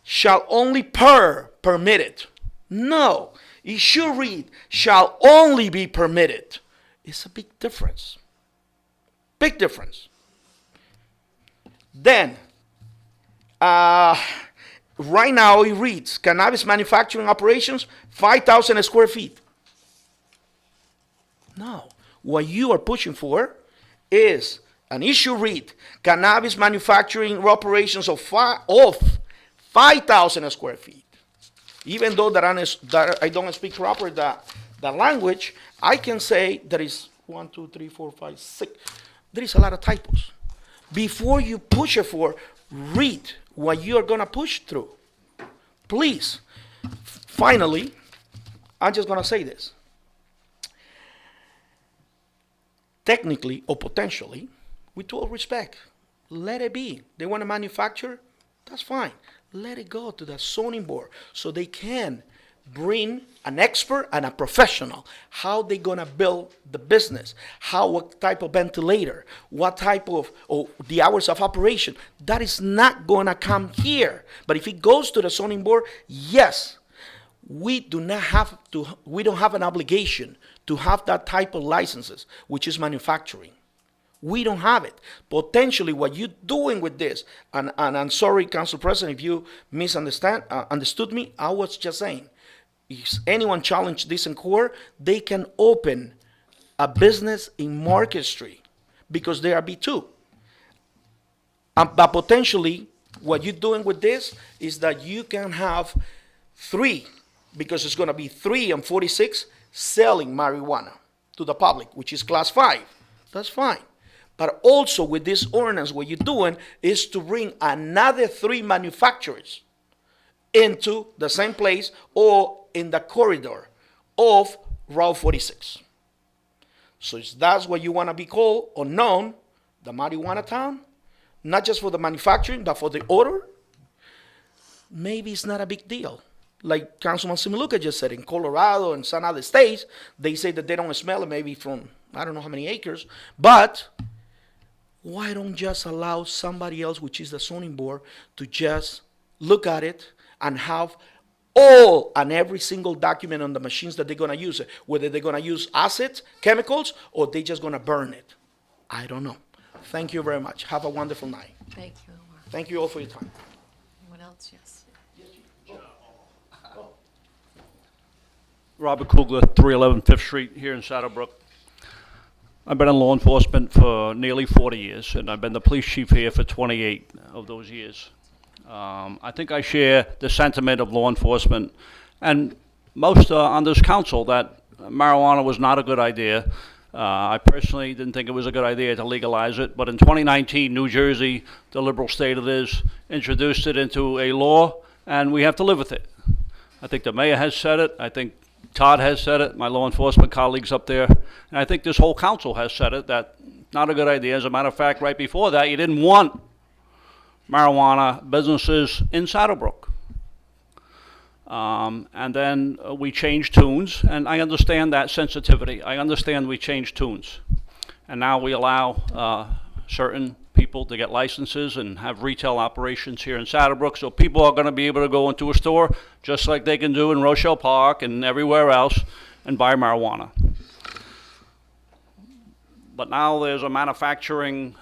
shall only permitted. No, it should read, shall only be permitted. It's a big difference. Big difference. Then, right now it reads, cannabis manufacturing operations, 5,000 square feet. No, what you are pushing for is an issue read, cannabis manufacturing operations of 5,000 square feet. Even though that I don't speak proper the language, I can say there is 1, 2, 3, 4, 5, 6. There is a lot of typos. Before you push it for, read what you are gonna push through. Please. Finally, I'm just gonna say this. Technically or potentially, with all respect, let it be. They want to manufacture, that's fine. Let it go to the zoning board so they can bring an expert and a professional. How they gonna build the business? What type of ventilator? What type of, the hours of operation? That is not gonna come here. But if it goes to the zoning board, yes, we don't have an obligation to have that type of licenses, which is manufacturing. We don't have it. Potentially, what you're doing with this, and I'm sorry, Council President, if you understood me, I was just saying, if anyone challenge this in court, they can open a business in Market Street because they are B2. But potentially, what you're doing with this is that you can have 3, because it's going to be 3 and 46 selling marijuana to the public, which is class 5. That's fine. But also with this ordinance, what you're doing is to bring another 3 manufacturers into the same place or in the corridor of Route 46. So if that's what you want to be called or known, the marijuana town, not just for the manufacturing, but for the odor, maybe it's not a big deal. Like Councilman Similuka just said, in Colorado and some other states, they say that they don't smell it maybe from I don't know how many acres, but why don't just allow somebody else, which is the zoning board, to just look at it and have all and every single document on the machines that they're going to use it, whether they're going to use acids, chemicals, or they're just going to burn it. I don't know. Thank you very much. Have a wonderful night. Thank you, Omar. Thank you all for your time. Anyone else? Yes. Robert Kugler, 311 5th Street here in Saddlebrook. I've been in law enforcement for nearly 40 years, and I've been the police chief here for 28 of those years. I think I share the sentiment of law enforcement and most on this council that marijuana was not a good idea. I personally didn't think it was a good idea to legalize it, but in 2019, New Jersey, the liberal state it is, introduced it into a law, and we have to live with it. I think the mayor has said it. I think Todd has said it, my law enforcement colleagues up there, and I think this whole council has said it, that not a good idea. As a matter of fact, right before that, you didn't want marijuana businesses in Saddlebrook. And then we changed tunes, and I understand that sensitivity. I understand we changed tunes. And now we allow certain people to get licenses and have retail operations here in Saddlebrook, so people are going to be able to go into a store just like they can do in Rochelle Park and everywhere else and buy marijuana. But now there's a manufacturing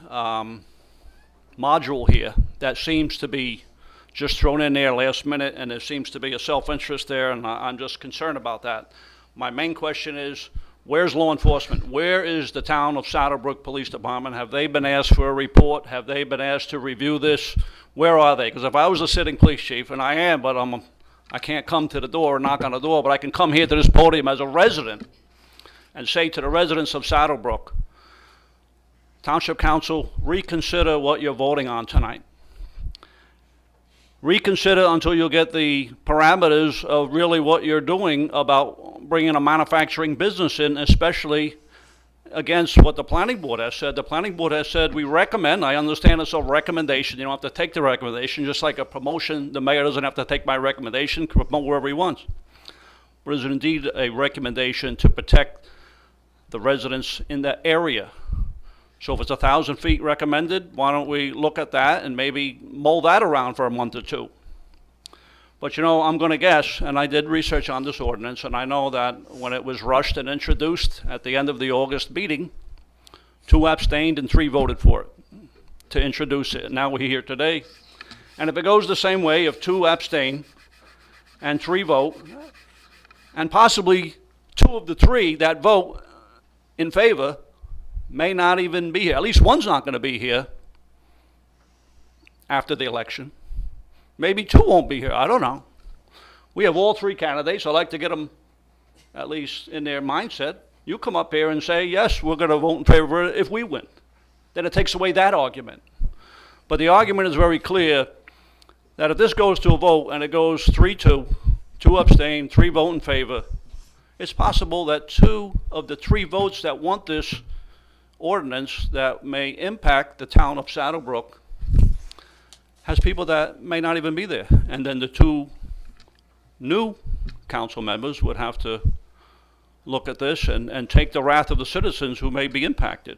module here that seems to be just thrown in there last minute, and there seems to be a self-interest there, and I'm just concerned about that. My main question is, where's law enforcement? Where is the town of Saddlebrook Police Department? Have they been asked for a report? Have they been asked to review this? Where are they? Because if I was a sitting police chief, and I am, but I can't come to the door or knock on the door, but I can come here to this podium as a resident and say to the residents of Saddlebrook, Township Council, reconsider what you're voting on tonight. Reconsider until you get the parameters of really what you're doing about bringing a manufacturing business in, especially against what the planning board has said. The planning board has said, we recommend, I understand it's a recommendation, you don't have to take the recommendation, just like a promotion, the mayor doesn't have to take my recommendation, promote wherever he wants. But is it indeed a recommendation to protect the residents in that area? So if it's 1,000 feet recommended, why don't we look at that and maybe mull that around for a month or two? But you know, I'm going to guess, and I did research on this ordinance, and I know that when it was rushed and introduced at the end of the August meeting, 2 abstained and 3 voted for it to introduce it. Now we're here today. And if it goes the same way, if 2 abstain and 3 vote, and possibly 2 of the 3 that vote in favor may not even be here. At least one's not going to be here after the election. Maybe 2 won't be here. I don't know. We have all 3 candidates. I like to get them at least in their mindset. You come up here and say, yes, we're going to vote in favor of it if we win. Then it takes away that argument. But the argument is very clear that if this goes to a vote and it goes 3-2, 2 abstain, 3 vote in favor, it's possible that 2 of the 3 votes that want this ordinance that may impact the town of Saddlebrook has people that may not even be there. And then the 2 new council members would have to look at this and take the wrath of the citizens who may be impacted.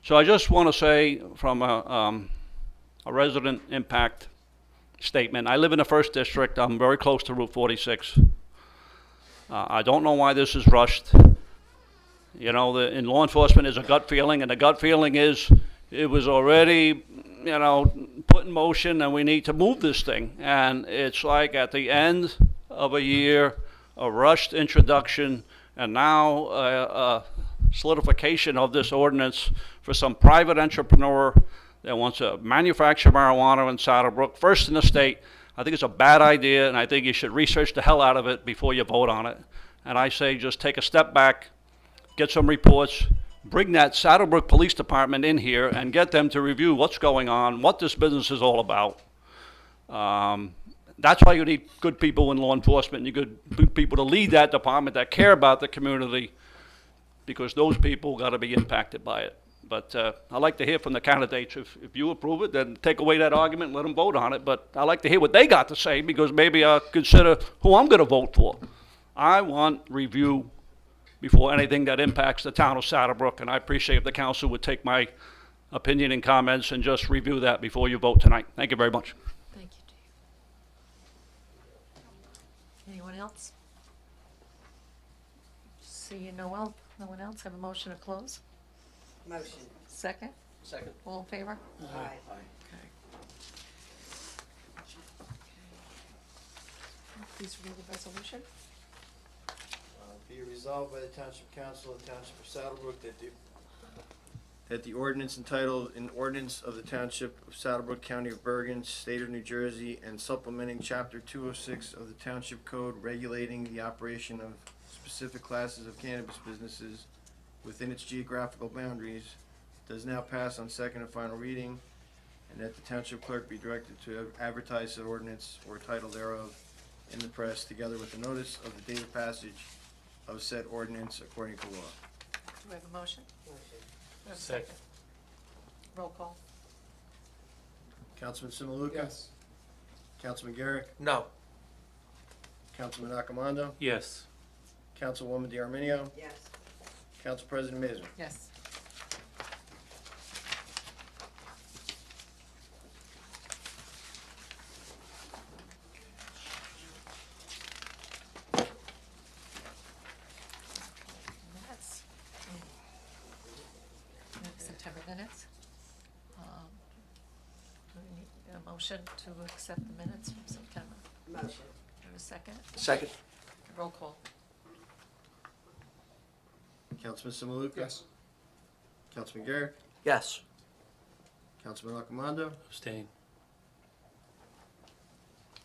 So I just want to say from a resident impact statement, I live in the 1st District. I'm very close to Route 46. I don't know why this is rushed. You know, in law enforcement is a gut feeling, and the gut feeling is it was already, you know, put in motion and we need to move this thing. And it's like at the end of a year, a rushed introduction, and now a solidification of this ordinance for some private entrepreneur that wants to manufacture marijuana in Saddlebrook, first in the state. I think it's a bad idea, and I think you should research the hell out of it before you vote on it. And I say just take a step back, get some reports, bring that Saddlebrook Police Department in here and get them to review what's going on, what this business is all about. That's why you need good people in law enforcement. You need good people to lead that department that care about the community, because those people got to be impacted by it. But I'd like to hear from the candidates. If you approve it, then take away that argument and let them vote on it. But I'd like to hear what they got to say, because maybe I'll consider who I'm going to vote for. I want review before anything that impacts the town of Saddlebrook, and I appreciate if the council would take my opinion and comments and just review that before you vote tonight. Thank you very much. Thank you, Dave. Anyone else? See no one else. Have a motion to close? Motion. Second? Second. All in favor? Aye. Okay. Please read the resolution. Be it resolved by the Township Council of the Township of Saddlebrook that the ordinance entitled, "An Ordinance of the Township of Saddlebrook, County of Bergen, State of New Jersey, and supplementing Chapter 206 of the Township Code regulating the operation of specific classes of cannabis businesses within its geographical boundaries, does now pass on second and final reading, and that the township clerk be directed to advertise said ordinance or title thereof in the press, together with the notice of the date of passage of said ordinance according to law. Do we have a motion? Motion. Do we have a Second. Roll call. Councilman Simaluka? Yes. Councilman Garrick? No. Councilman Accomando? Yes. Councilwoman DeArminio? Yes. Council President Mazur? Yes. Minutes. September minutes. Do we need a motion to accept the minutes from September? Motion. Do we have a second? Second. Roll call. Councilman Simaluka? Yes. Councilman Garrick? Yes. Councilman Accomando? Abstain.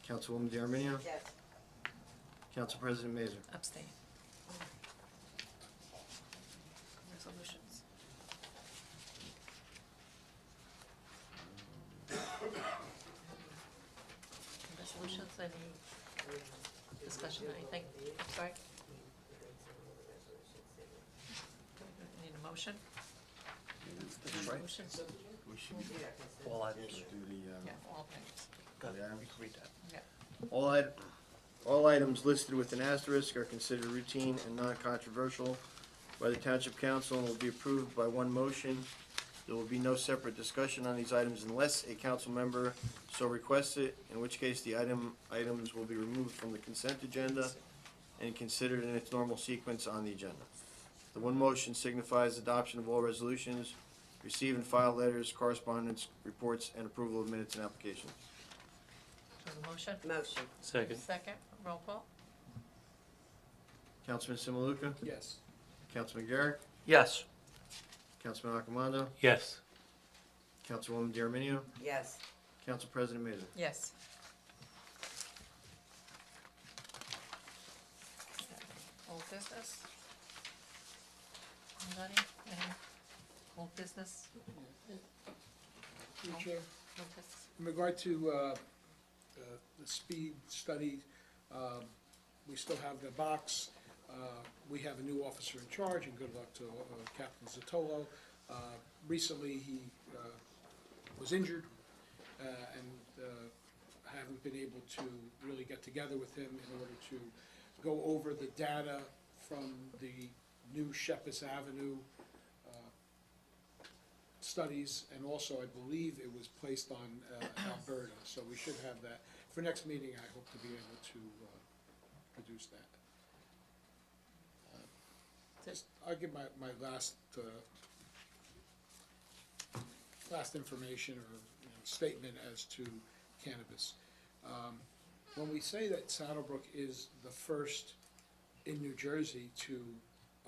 Councilwoman DeArminio? Yes. Council President Mazur? Abstain. Resolutions. Resolutions, any discussion, anything? Sorry? Need a motion? That's right. Resolutions? We should All items. do the, Yeah, all things. Got Yeah. We can read that. Yeah. all items listed with an asterisk are considered routine and non-controversial by the Township Council and will be approved by one motion. There will be no separate discussion on these items unless a council member so requests it, in which case the items will be removed from the consent agenda and considered in its normal sequence on the agenda. The one motion signifies adoption of all resolutions, receive and file letters, correspondence, reports, and approval of minutes and applications. Do we have a motion? Motion. Second. Second, roll call. Councilman Simaluka? Yes. Councilman Garrick? Yes. Councilman Accomando? Yes. Councilwoman DeArminio? Yes. Council President Mazur? Yes. Old business? Anybody? Any old business? Through Chair. Old business? In regard to the speed study, we still have the box. We have a new officer in charge, and good luck to Captain Zotolo. Recently, he was injured, and haven't been able to really get together with him in order to go over the data from the new Shepis Avenue studies, and also I believe it was placed on Alberta, so we should have that. For next meeting, I hope to be able to produce that. I'll give my last, last information or statement as to cannabis. When we say that Saddlebrook is the first in New Jersey to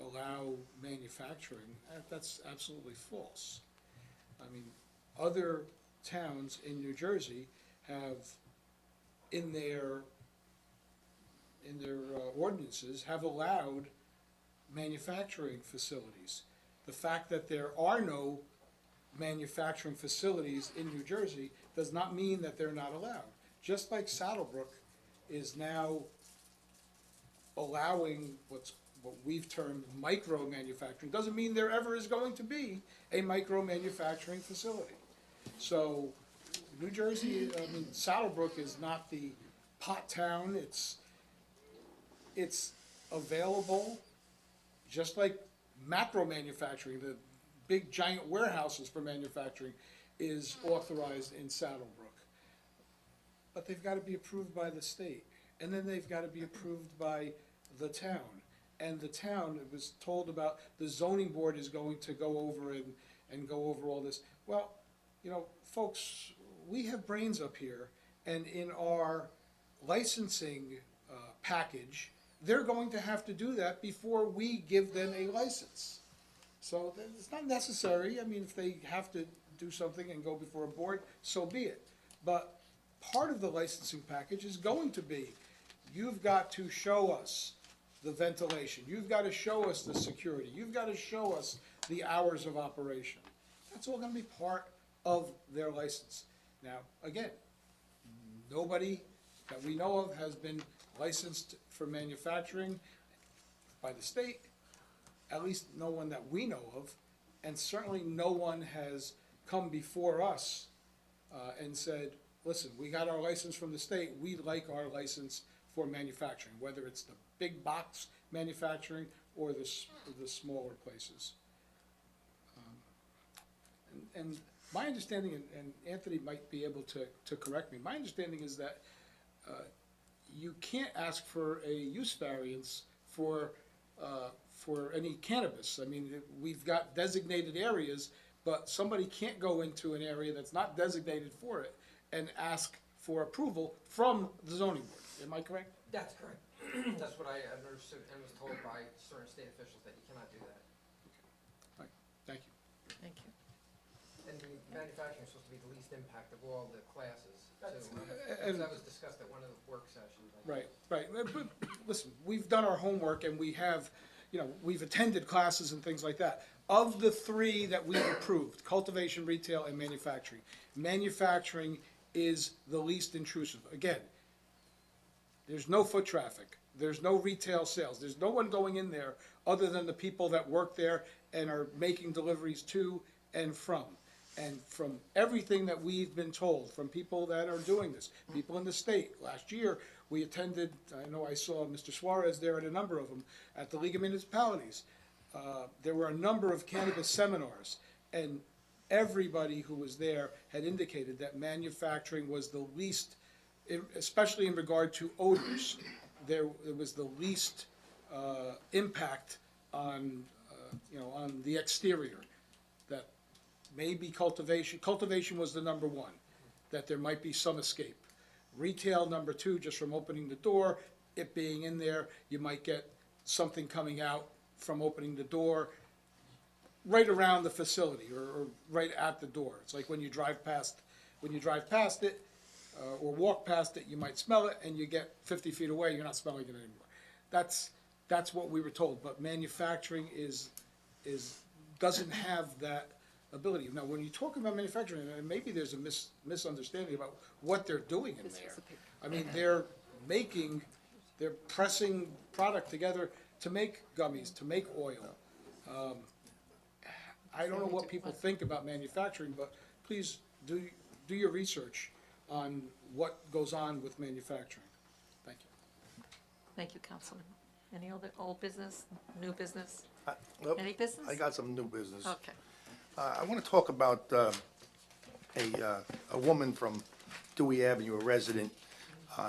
allow manufacturing, that's absolutely false. I mean, other towns in New Jersey have, in their ordinances, have allowed manufacturing facilities. The fact that there are no manufacturing facilities in New Jersey does not mean that they're not allowed. Just like Saddlebrook is now allowing what we've termed micro manufacturing, doesn't mean there ever is going to be a micro manufacturing facility. So New Jersey, I mean, Saddlebrook is not the pot town. It's available, just like macro manufacturing, the big giant warehouses for manufacturing is authorized in Saddlebrook. But they've got to be approved by the state, and then they've got to be approved by the town. And the town, it was told about, the zoning board is going to go over and go over all this. Well, you know, folks, we have brains up here, and in our licensing package, they're going to have to do that before we give them a license. So it's not necessary. I mean, if they have to do something and go before a board, so be it. But part of the licensing package is going to be, you've got to show us the ventilation. You've got to show us the security. You've got to show us the hours of operation. That's all going to be part of their license. Now, again, nobody that we know of has been licensed for manufacturing by the state, at least no one that we know of, and certainly no one has come before us and said, listen, we got our license from the state, we'd like our license for manufacturing, whether it's the big box manufacturing or the smaller places. And my understanding, and Anthony might be able to correct me, my understanding is that you can't ask for a use variance for any cannabis. I mean, we've got designated areas, but somebody can't go into an area that's not designated for it and ask for approval from the zoning board. Am I correct? That's correct. That's what I understood and was told by certain state officials, that you cannot do that. All right, thank you. Thank you. And the manufacturing is supposed to be the least impact of all the classes, too. And- That was discussed at one of the work sessions. Right, right. But listen, we've done our homework and we have, we've attended classes and things like that. Of the three that we've approved, cultivation, retail, and manufacturing is the least intrusive. Again, there's no foot traffic. There's no retail sales. There's no one going in there other than the people that work there and are making deliveries to and from. And from everything that we've been told, from people that are doing this, people in the state, last year, we attended, I know I saw Mr. Suarez there at a number of them, at the League of Municipalities. There were a number of cannabis seminars, and everybody who was there had indicated that manufacturing was the least, especially in regard to odors, it was the least impact on, on the exterior. That maybe cultivation was the number one, that there might be some escape. Retail, number two, just from opening the door, it being in there, you might get something coming out from opening the door right around the facility or right at the door. It's like when you drive past it or walk past it, you might smell it, and you get 50 feet away, you're not smelling it anymore. That's what we were told, but manufacturing doesn't have that ability. Now, when you talk about manufacturing, and maybe there's a misunderstanding about what they're doing in there. I mean, they're pressing product together to make gummies, to make oil. I don't know what people think about manufacturing, but please do your research on what goes on with manufacturing. Thank you. Thank you, Councilman. Any other old business, new business? Nope. Any business? I got some new business. Okay. I want to talk about a woman from Dewey Avenue, a resident.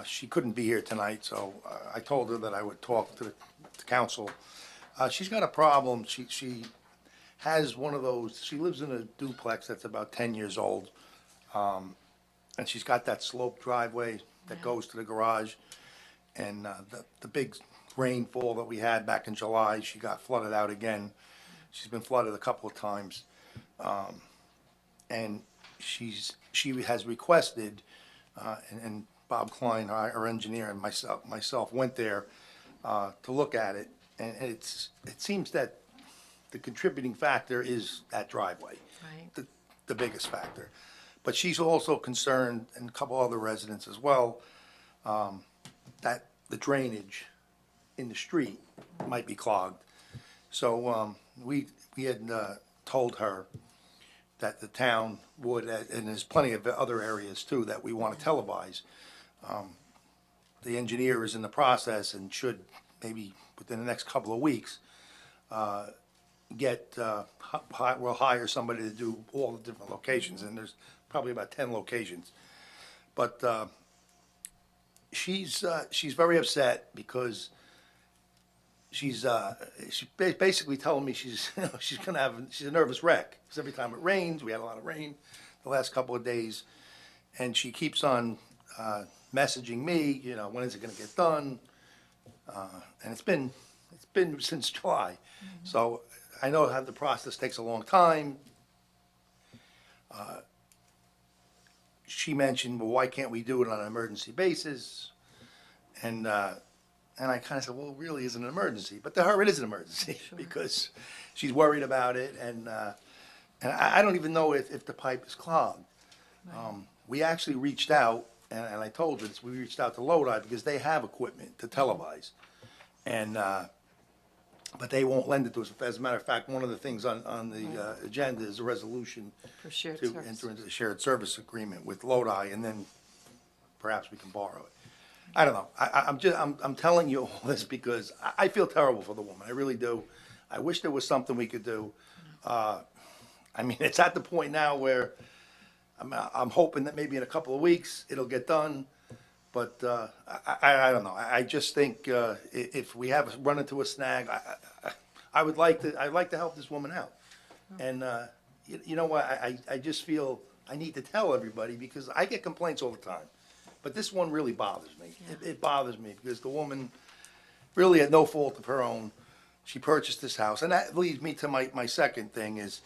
She couldn't be here tonight, so I told her that I would talk to the council. She's got a problem. She has one of those, she lives in a duplex that's about 10 years old. And she's got that sloped driveway that goes to the garage. And the big rainfall that we had back in July, she got flooded out again. She's been flooded a couple of times. And she has requested, and Bob Klein, our engineer, and myself went there to look at it. And it seems that the contributing factor is that driveway, Right. the biggest factor. But she's also concerned, and a couple other residents as well, that the drainage in the street might be clogged. So we had told her that the town would, and there's plenty of other areas too that we want to televise. The engineer is in the process and should, maybe within the next couple of weeks, we'll hire somebody to do all the different locations, and there's probably about 10 locations. But she's very upset because she's basically telling me she's a nervous wreck, because every time it rains, we had a lot of rain the last couple of days, and she keeps on messaging me, when is it going to get done? And it's been since July. So I know how the process takes a long time. She mentioned, well, why can't we do it on an emergency basis? And And I kind of said, well, it really is an emergency. But to her, it is an emergency because she's worried about it. And I don't even know if the pipe is clogged. We actually reached out, and I told her this, we reached out to Lodi because they have equipment to televise. And, but they won't lend it to us. As a matter of fact, one of the things on the agenda is a resolution For shared to service. enter into a shared service agreement with Lodi, and then perhaps we can borrow it. I don't know. I'm telling you all this because I feel terrible for the woman. I really do. I wish there was something we could do. I mean, it's at the point now where I'm hoping that maybe in a couple of weeks it'll get done. But I don't know. I just think if we have run into a snag, I'd like to help this woman out. And you know what? I just feel I need to tell everybody because I get complaints all the time. But this one really bothers me. It bothers me because the woman really had no fault of her own. She purchased this house. And that leads me to my second thing is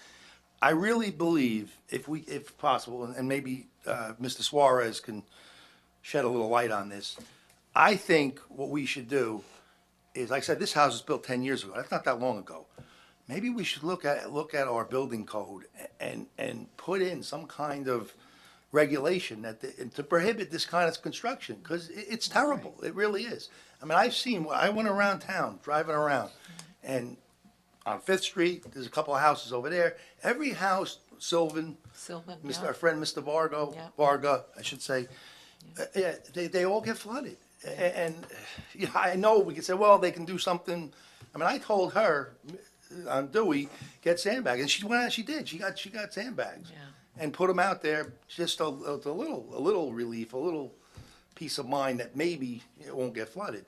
I really believe if possible, and maybe Mr. Suarez can shed a little light on this, I think what we should do is, like I said, this house was built 10 years ago. That's not that long ago. Maybe we should look at our building code and put in some kind of regulation to prohibit this kind of construction, because it's terrible. It really is. I mean, I went around town, driving around, and on Fifth Street, there's a couple of houses over there. Every house, Sylvan, yeah. our friend Mr. Varga, I should say, yeah, they all get flooded. And you know, I know we can say, well, they can do something. I mean, I told her on Dewey, get sandbags, and she went out, she did. She got sandbags. Yeah. And put them out there, just a little relief, a little peace of mind that maybe it won't get flooded.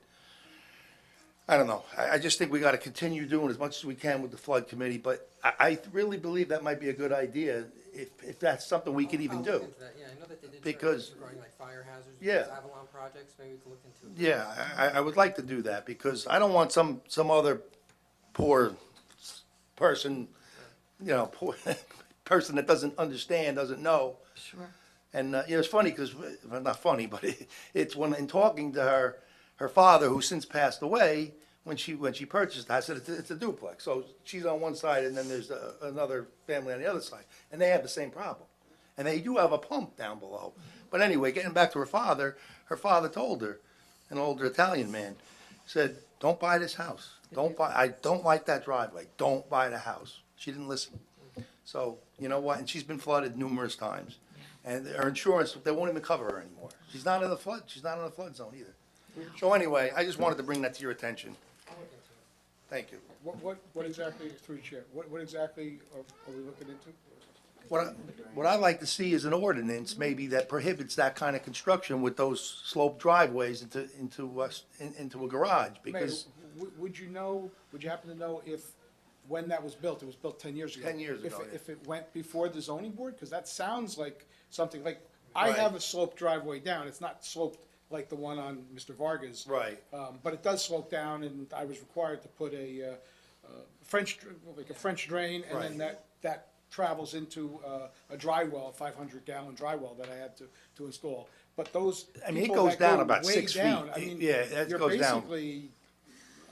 I don't know. I just think we got to continue doing as much as we can with the flood committee, but I really believe that might be a good idea if that's something we could even I'll do. look into that. Yeah, I know that they did Because- surveys regarding like fire hazards, Yeah. Avalon projects, maybe we could look into it. Yeah, I would like to do that because I don't want some other poor person, you know, poor person that doesn't understand, doesn't know. Sure. And you know, it's funny because, well, not funny, but it's when in talking to her father, who since passed away, when she purchased it, I said it's a duplex. So she's on one side, and then there's another family on the other side, and they have the same problem. And they do have a pump down below. But anyway, getting back to her father told her, an older Italian man, said, "Don't buy this house. I don't like that driveway. Don't buy the house." She didn't listen. So you know what? And she's been flooded numerous times. And her insurance, they won't even cover her anymore. She's not in the flood. She's not in the flood zone either. So anyway, I just wanted to bring that to your attention. Thank you. What exactly, through the chair, what exactly are we looking into? What I'd like to see is an ordinance maybe that prohibits that kind of construction with those sloped driveways into a garage, because Mayor, would you happen to know if, when that was built, it was built 10 years ago? 10 years ago, yeah. If it went before the zoning board? Because that sounds like something, like, I Right. have a sloped driveway down, it's not sloped like the one on Mr. Vargas. Right. But it does slope down, and I was required to put a French drain, and then Right. that travels into a dry well, a 500-gallon dry well that I had to install. But those I mean, it people goes that down go about way 6 feet. down, I mean, Yeah, that you're goes down. basically,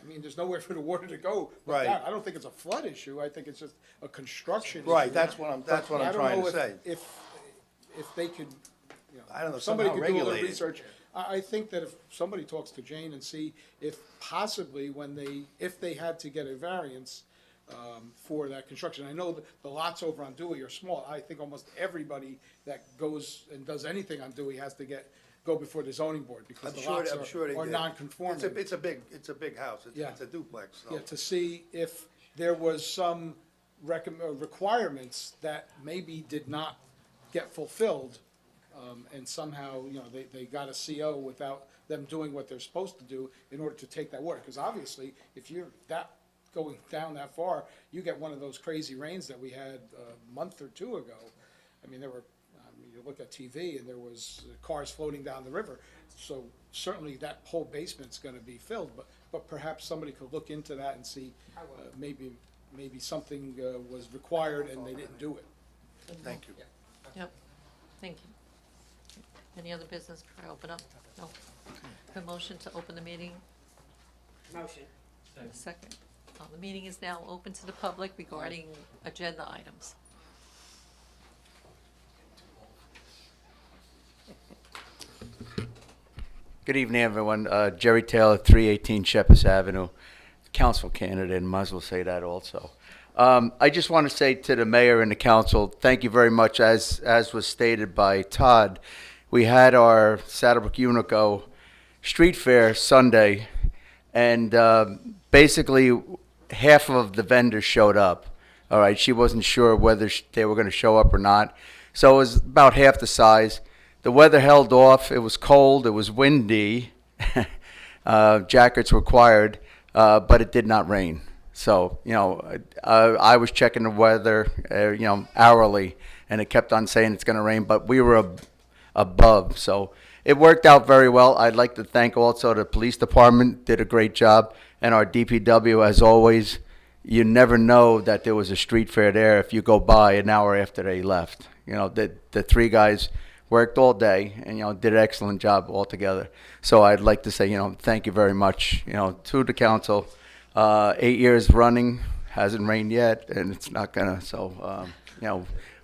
I mean, there's nowhere for the water to go. but Right. down. I don't think it's a flood issue, I think it's just a construction issue. Right, that's what I'm But I don't trying know to say. If they could, you know. I don't know, Somebody somehow could do a little regulate it. research. I think that if somebody talks to Jane and see if possibly if they had to get a variance for that construction. I know the lots over on Dewey are small. I think almost everybody that goes and does anything on Dewey has to go before the zoning board because the lots are non-conforming. It's a big house. Yeah. It's a duplex. So. Yeah, to see if there was some requirements that maybe did not get fulfilled, and somehow, you know, they got a CO without them doing what they're supposed to do in order to take that water. Because obviously, if you're going down that far, you get one of those crazy rains that we had a month or two ago. I mean, you look at TV and there was cars floating down the river. So certainly that whole basement's gonna be filled, but perhaps somebody could look into that and see, maybe something was required and they didn't do it. Thank you. Yep, thank you. Any other business before I open up? No. The motion to open the meeting Motion. Second. The meeting is now open to the public regarding agenda items. Good evening, everyone. Jerry Taylor, 318 Shepherd's Avenue, council candidate, and might as well say that also. I just want to say to the mayor and the council, thank you very much. As was stated by Todd, we had our Saddlebrook Unico Street Fair Sunday, and basically half of the vendors showed up. All right, she wasn't sure whether they were going to show up or not, so it was about half the size. The weather held off. It was cold. It was windy. Jackets required, but it did not rain. So, I was checking the weather, hourly, and it kept on saying it's going to rain, but we were above. So it worked out very well. I'd like to thank also the police department, did a great job, and our DPW, as always. You never know that there was a street fair there if you go by an hour after they left. The three guys worked all day and, did an excellent job altogether. So I'd like to say, thank you very much, to the council. 8 years running, hasn't rained yet, and it's not gonna. So,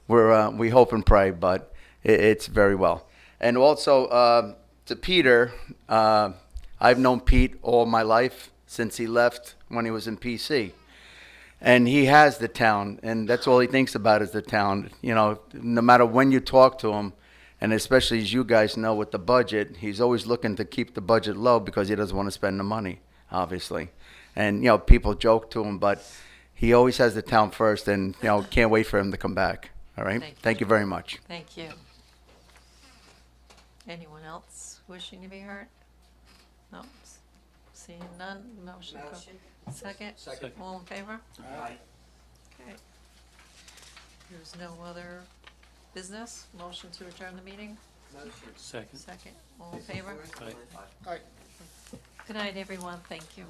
we hope and pray, but it's very well. And also to Peter, I've known Pete all my life since he left when he was in PC. And he has the town, and that's all he thinks about is the town. No matter when you talk to him, and especially as you guys know with the budget, he's always looking to keep the budget low because he doesn't want to spend the money, obviously. And, people joke to him, but he always has the town first, and, can't wait for him to come back. All right? Thank you very much. Thank you. Anyone else wishing to be heard? No? Seeing none, motion. Second? Second. All in favor? Aye. Okay. There's no other business. Motion to adjourn the meeting? Second. Second. All in favor? Aye. Aye. Good night, everyone. Thank you.